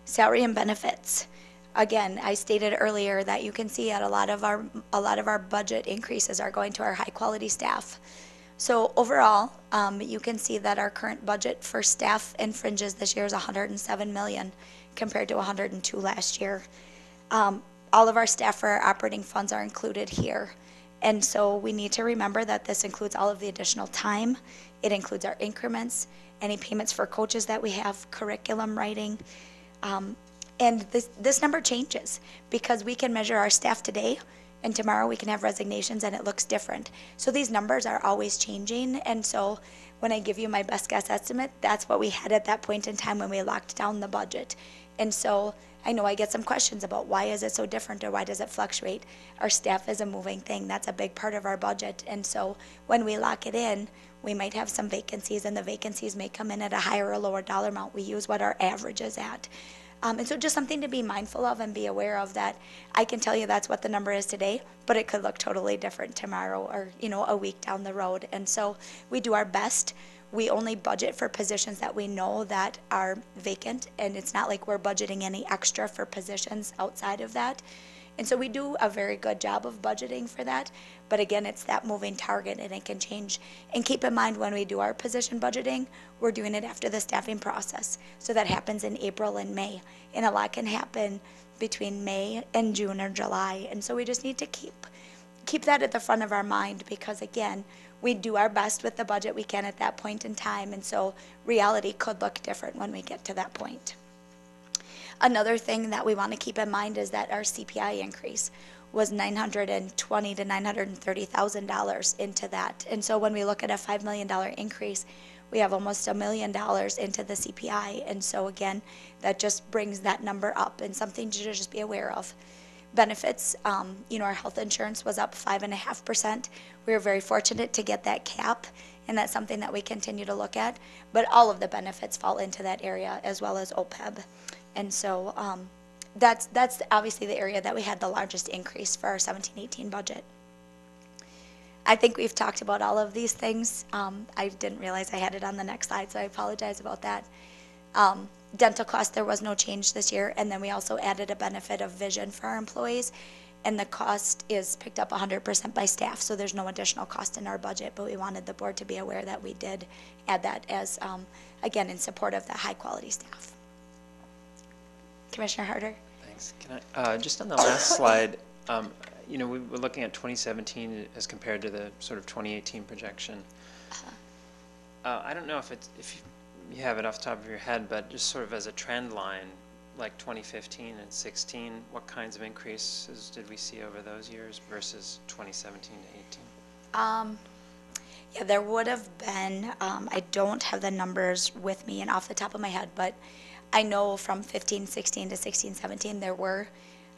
Salary and benefits. Again, I stated earlier that you can see that a lot of our budget increases are going to our high quality staff. So overall, you can see that our current budget for staff and fringes this year is 107 million compared to 102 last year. all of our staff for our operating funds are included here. And so we need to remember that this includes all of the additional time. It includes our increments, any payments for coaches that we have, curriculum writing. And this number changes because we can measure our staff today, and tomorrow we can have resignations and it looks different. So these numbers are always changing. And so when I give you my best guess estimate, that's what we had at that point in time when we locked down the budget. And so I know I get some questions about why is it so different or why does it fluctuate? Our staff is a moving thing. That's a big part of our budget. And so when we lock it in, we might have some vacancies, and the vacancies may come in at a higher or lower dollar amount. We use what our average is at. And so just something to be mindful of and be aware of, that I can tell you that's what the number is today, but it could look totally different tomorrow or, a week down the road. And so we do our best. We only budget for positions that we know that are vacant, and it's not like we're budgeting any extra for positions outside of that. And so we do a very good job of budgeting for that. But again, it's that moving target, and it can change. And keep in mind, when we do our position budgeting, we're doing it after the staffing process. So that happens in April and May. And a lot can happen between May and June or July. And so we just need to keep that at the front of our mind, because again, we do our best with the budget we can at that point in time. And so reality could look different when we get to that point. Another thing that we want to keep in mind is that our CPI increase was $920,000 to $930,000 into that. And so when we look at a $5 million increase, we have almost $1 million into the CPI. And so again, that just brings that number up, and something to just be aware of. Benefits, our health insurance was up 5.5%. We were very fortunate to get that cap, and that's something that we continue to look at. But all of the benefits fall into that area, as well as OPEB. And so that's obviously the area that we had the largest increase for our 17-18 budget. I think we've talked about all of these things. I didn't realize I had it on the next slide, so I apologize about that. Dental cost, there was no change this year, and then we also added a benefit of vision for our employees, and the cost is picked up 100% by staff, so there's no additional cost in our budget, but we wanted the board to be aware that we did add that as, again, in support of the high-quality staff. Commissioner Harder? Thanks. Can I, just on the last slide, we were looking at 2017 as compared to the sort of 2018 projection. I don't know if you have it off the top of your head, but just sort of as a trend line, like 2015 and 16, what kinds of increases did we see over those years versus 2017 to 18? Yeah, there would have been, I don't have the numbers with me and off the top of my head, but I know from 15, 16 to 16, 17, there were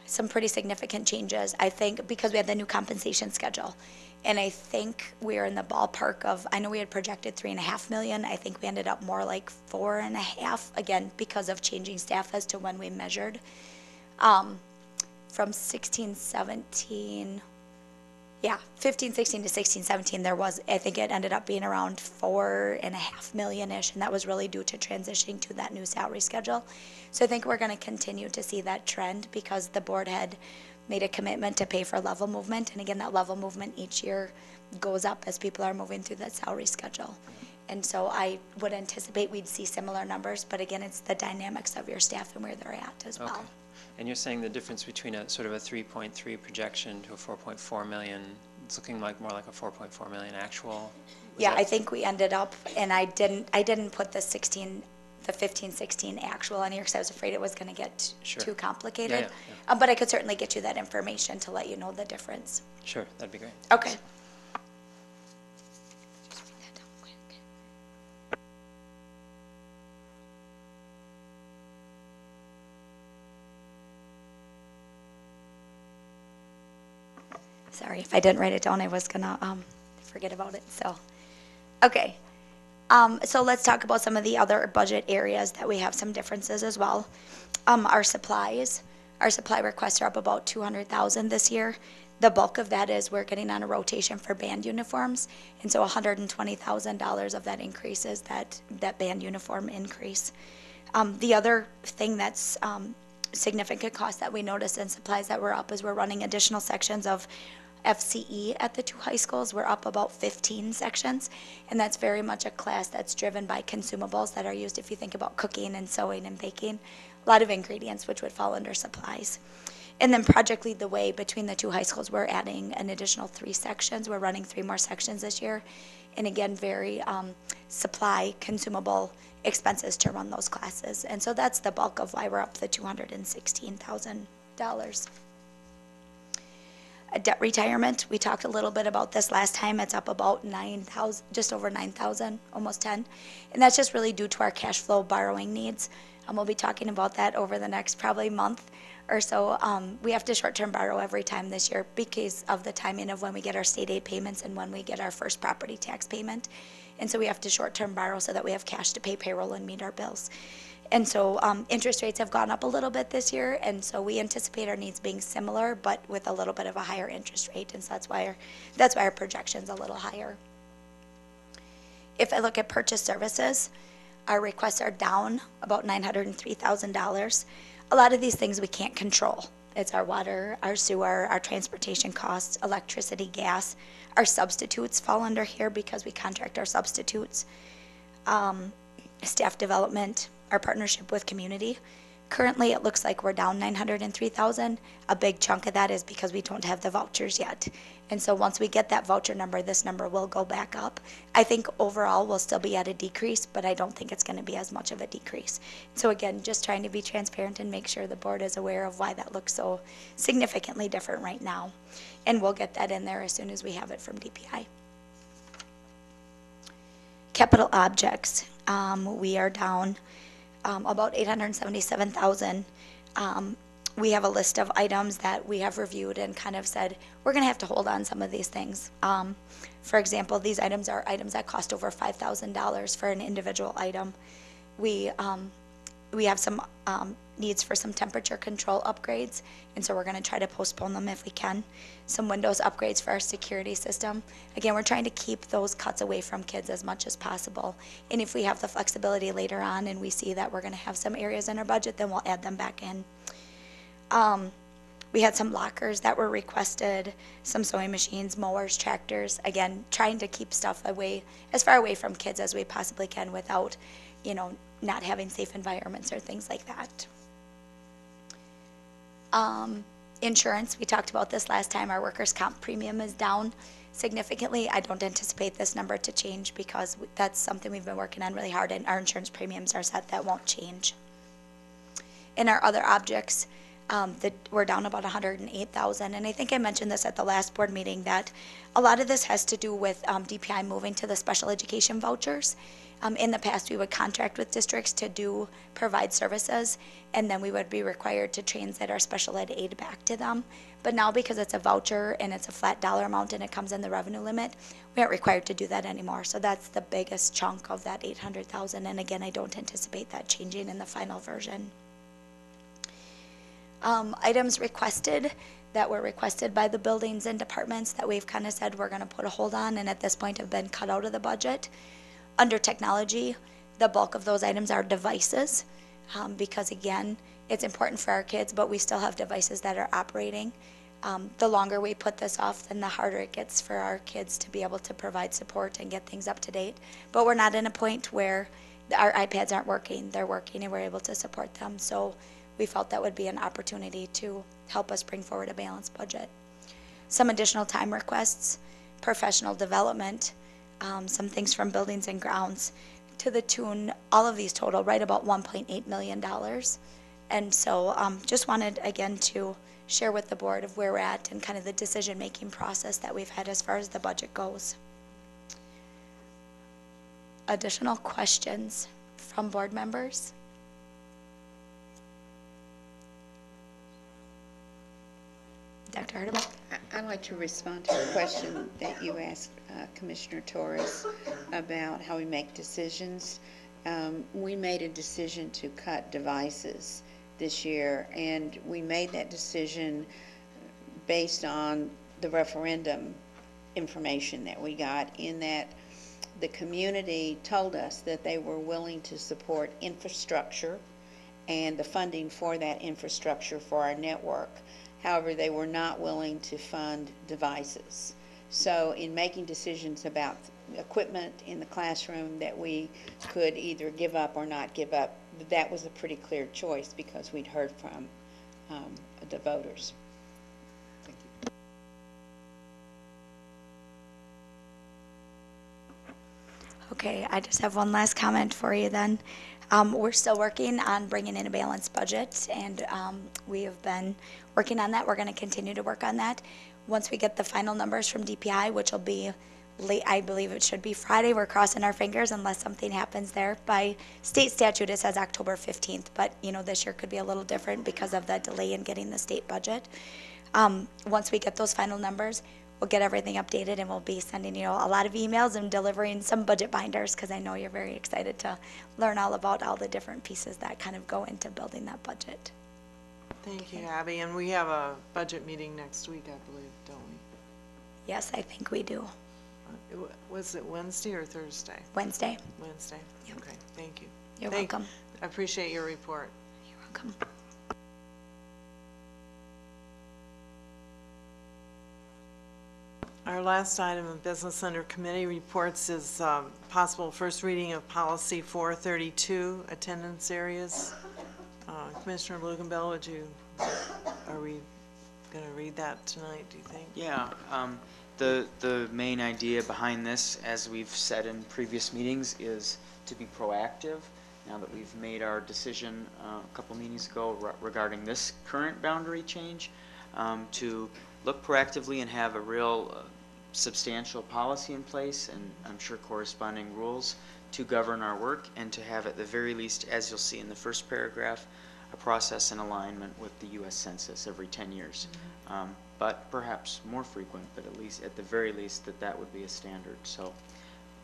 some pretty significant changes, I think, because we had the new compensation schedule. And I think we're in the ballpark of, I know we had projected $3.5 million. I think we ended up more like 4.5, again, because of changing staff as to when we measured. From 16, 17, yeah, 15, 16 to 16, 17, there was, I think it ended up being around $4.5 million-ish, and that was really due to transitioning to that new salary schedule. So I think we're going to continue to see that trend, because the board had made a commitment to pay for level movement, and again, that level movement each year goes up as people are moving through that salary schedule. And so I would anticipate we'd see similar numbers, but again, it's the dynamics of your staff and where they're at as well. Okay. And you're saying the difference between a sort of a 3.3 projection to a 4.4 million, it's looking like more like a 4.4 million actual? Yeah, I think we ended up, and I didn't put the 15, 16 actual on here because I was afraid it was going to get too complicated. Yeah. But I could certainly get you that information to let you know the difference. Sure, that'd be great. Okay. Sorry, if I didn't write it down, I was gonna forget about it, so. Okay, so let's talk about some of the other budget areas that we have some differences as well. Our supplies, our supply requests are up about $200,000 this year. The bulk of that is we're getting on a rotation for band uniforms, and so $120,000 of that increase is that band uniform increase. The other thing that's significant cost that we noticed in supplies that were up is we're running additional sections of FCE at the two high schools. We're up about 15 sections, and that's very much a class that's driven by consumables that are used, if you think about cooking and sewing and baking, a lot of ingredients which would fall under supplies. And then Project Lead the Way, between the two high schools, we're adding an additional 3 sections. We're running 3 more sections this year. And again, very supply, consumable expenses to run those classes. And so that's the bulk of why we're up the $216,000. Debt retirement, we talked a little bit about this last time. It's up about 9,000, just over 9,000, almost 10. And that's just really due to our cash flow borrowing needs. We'll be talking about that over the next probably month or so. We have to short-term borrow every time this year because of the timing of when we get our state aid payments and when we get our first property tax payment. And so we have to short-term borrow so that we have cash to pay payroll and meet our bills. And so interest rates have gone up a little bit this year, and so we anticipate our needs being similar, but with a little bit of a higher interest rate, and so that's why our projection's a little higher. If I look at purchase services, our requests are down about $903,000. A lot of these things we can't control. It's our water, our sewer, our transportation costs, electricity, gas. Our substitutes fall under here because we contract our substitutes. Staff development, our partnership with community. Currently, it looks like we're down $903,000. A big chunk of that is because we don't have the vouchers yet. And so once we get that voucher number, this number will go back up. I think overall we'll still be at a decrease, but I don't think it's going to be as much of a decrease. So again, just trying to be transparent and make sure the board is aware of why that looks so significantly different right now. And we'll get that in there as soon as we have it from DPI. Capital objects, we are down about $877,000. We have a list of items that we have reviewed and kind of said, we're going to have to hold on some of these things. For example, these items are items that cost over $5,000 for an individual item. We have some needs for some temperature control upgrades, and so we're going to try to postpone them if we can. Some Windows upgrades for our security system. Again, we're trying to keep those cuts away from kids as much as possible. And if we have the flexibility later on and we see that we're going to have some areas in our budget, then we'll add them back in. We had some lockers that were requested, some sewing machines, mowers, tractors. Again, trying to keep stuff away, as far away from kids as we possibly can without, not having safe environments or things like that. Insurance, we talked about this last time. Our workers' comp premium is down significantly. I don't anticipate this number to change because that's something we've been working on really hard, and our insurance premiums are set. That won't change. In our other objects, we're down about $108,000, and I think I mentioned this at the last board meeting that a lot of this has to do with DPI moving to the special education vouchers. In the past, we would contract with districts to provide services, and then we would be required to transit our special ed aid back to them. But now, because it's a voucher and it's a flat dollar amount and it comes in the revenue limit, we aren't required to do that anymore. So that's the biggest chunk of that $800,000, and again, I don't anticipate that changing in the final version. Items requested that were requested by the buildings and departments that we've kind of said we're going to put a hold on, and at this point have been cut out of the budget. Under technology, the bulk of those items are devices, because again, it's important for our kids, but we still have devices that are operating. The longer we put this off, then the harder it gets for our kids to be able to provide support and get things up to date. But we're not in a point where our iPads aren't working. They're working and we're able to support them. So we felt that would be an opportunity to help us bring forward a balanced budget. Some additional time requests, professional development, some things from buildings and grounds, to the tune, all of these total right about $1.8 million. And so just wanted again to share with the board of where we're at and kind of the decision-making process that we've had as far as the budget goes. Additional questions from board members? Dr. Hardeman? I'd like to respond to a question that you asked Commissioner Torres about how we make decisions. We made a decision to cut devices this year, and we made that decision based on the referendum information that we got, in that the community told us that they were willing to support infrastructure and the funding for that infrastructure for our network. However, they were not willing to fund devices. So in making decisions about equipment in the classroom that we could either give up or not give up, that was a pretty clear choice because we'd heard from the voters. Okay, I just have one last comment for you then. We're still working on bringing in a balanced budget, and we have been working on that. We're going to continue to work on that. Once we get the final numbers from DPI, which will be late, I believe it should be Friday. We're crossing our fingers unless something happens there. By state statute, it says October 15th, but this year could be a little different because of the delay in getting the state budget. Once we get those final numbers, we'll get everything updated, and we'll be sending you a lot of emails and delivering some budget binders, because I know you're very excited to learn all about all the different pieces that kind of go into building that budget. Thank you, Abby. And we have a budget meeting next week, I believe, don't we? Yes, I think we do. Was it Wednesday or Thursday? Wednesday. Wednesday. Yep. Okay, thank you. You're welcome. I appreciate your report. You're welcome. Our last item of business under committee reports is possible first reading of policy 432, attendance areas. Commissioner Luganbill, are we going to read that tonight, do you think? Yeah, the main idea behind this, as we've said in previous meetings, is to be proactive. Now that we've made our decision a couple meetings ago regarding this current boundary change, to look proactively and have a real substantial policy in place, and I'm sure corresponding rules to govern our work, and to have at the very least, as you'll see in the first paragraph, a process in alignment with the U.S. Census every 10 years. Mm-hmm. But perhaps more frequent, but at least at the very least that would be a standard. So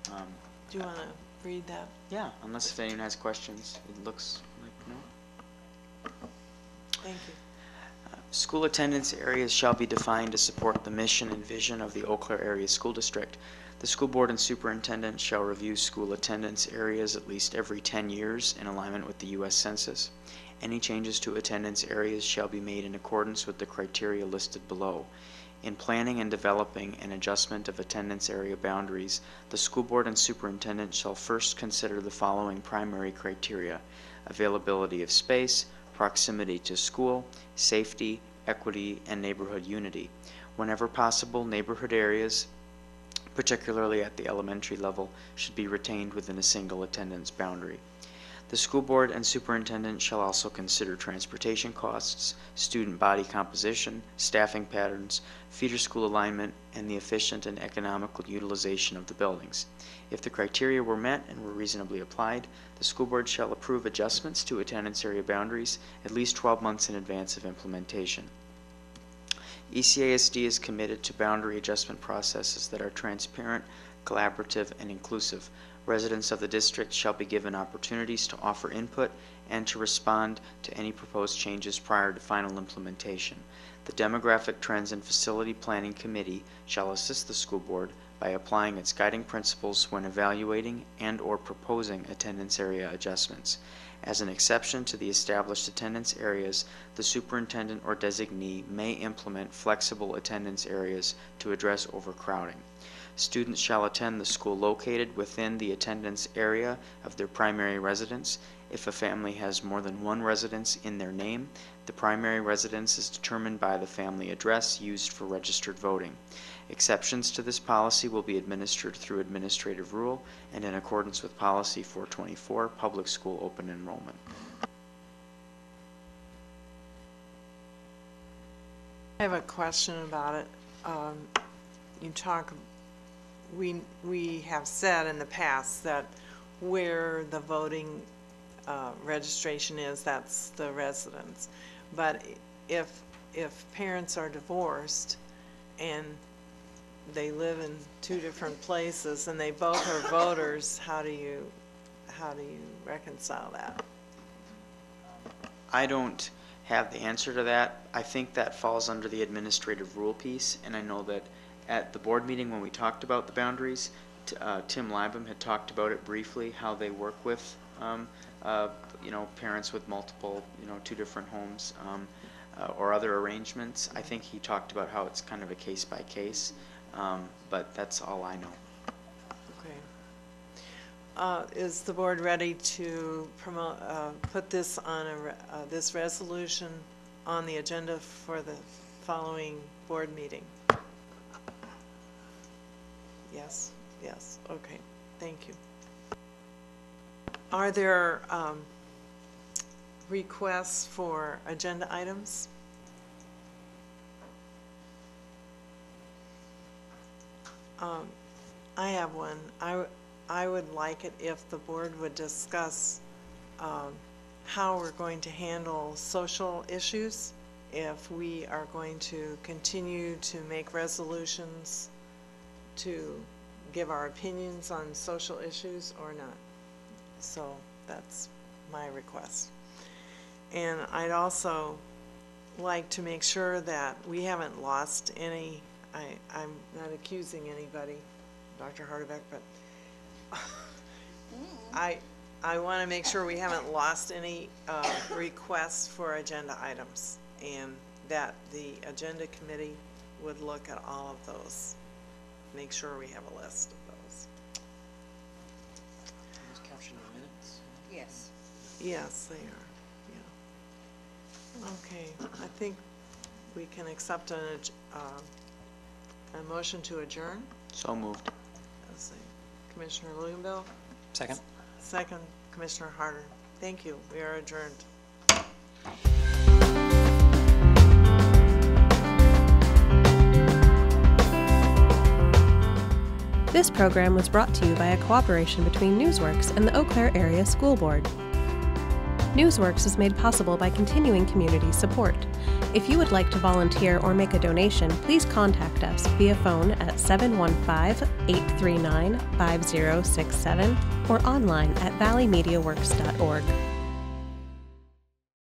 do you want to read that? Yeah, unless if anyone has questions. It looks like no. Thank you. School attendance areas shall be defined to support the mission and vision of the Eau Claire Area School District. The school board and superintendent shall review school attendance areas at least every 10 years in alignment with the U.S. Census. Any changes to attendance areas shall be made in accordance with the criteria listed below. In planning and developing an adjustment of attendance area boundaries, the school board and superintendent shall first consider the following primary criteria: availability of space, proximity to school, safety, equity, and neighborhood unity. Whenever possible, neighborhood areas, particularly at the elementary level, should be retained within a single attendance boundary. The school board and superintendent shall also consider transportation costs, student body composition, staffing patterns, feeder school alignment, and the efficient and economical utilization of the buildings. If the criteria were met and were reasonably applied, the school board shall approve adjustments to attendance area boundaries at least 12 months in advance of implementation. ECASD is committed to boundary adjustment processes that are transparent, collaborative, and inclusive. Residents of the district shall be given opportunities to offer input and to respond to any proposed changes prior to final implementation. The Demographic Trends and Facility Planning Committee shall assist the school board by applying its guiding principles when evaluating and/or proposing attendance area adjustments. As an exception to the established attendance areas, the superintendent or designee may implement flexible attendance areas to address overcrowding. Students shall attend the school located within the attendance area of their primary residence. If a family has more than one residence in their name, the primary residence is determined by the family address used for registered voting. Exceptions to this policy will be administered through administrative rule and in accordance with Policy 424, Public School Open Enrollment. I have a question about it. We have said in the past that where the voting registration is, that's the residence. But if parents are divorced and they live in two different places and they both are voters, how do you reconcile that? I don't have the answer to that. I think that falls under the administrative rule piece, and I know that at the board meeting when we talked about the boundaries, Tim Libam had talked about it briefly, how they work with parents with multiple, two different homes or other arrangements. I think he talked about how it's kind of a case by case, but that's all I know. Okay. Is the board ready to put this on this resolution on the agenda for the following board meeting? Yes, yes, okay, thank you. Are there requests for agenda items? I have one. I would like it if the board would discuss how we're going to handle social issues, if we are going to continue to make resolutions to give our opinions on social issues or not. So that's my request. And I'd also like to make sure that we haven't lost any, I'm not accusing anybody, Dr. Hardebeck, but I want to make sure we haven't lost any requests for agenda items, and that the agenda committee would look at all of those. Make sure we have a list of those. Those captured in the minutes? Yes. Yes, they are, yeah. Okay, I think we can accept a motion to adjourn. So moved. Let's see. Commissioner Luganville? Second. Second, Commissioner Harder. Thank you. We are adjourned. This program was brought to you by a cooperation between Newsworks and the Eau Claire Area School Board. Newsworks is made possible by continuing community support. If you would like to volunteer or make a donation, please contact us via phone at 715-839-5067 or online at valleymediaworks.org.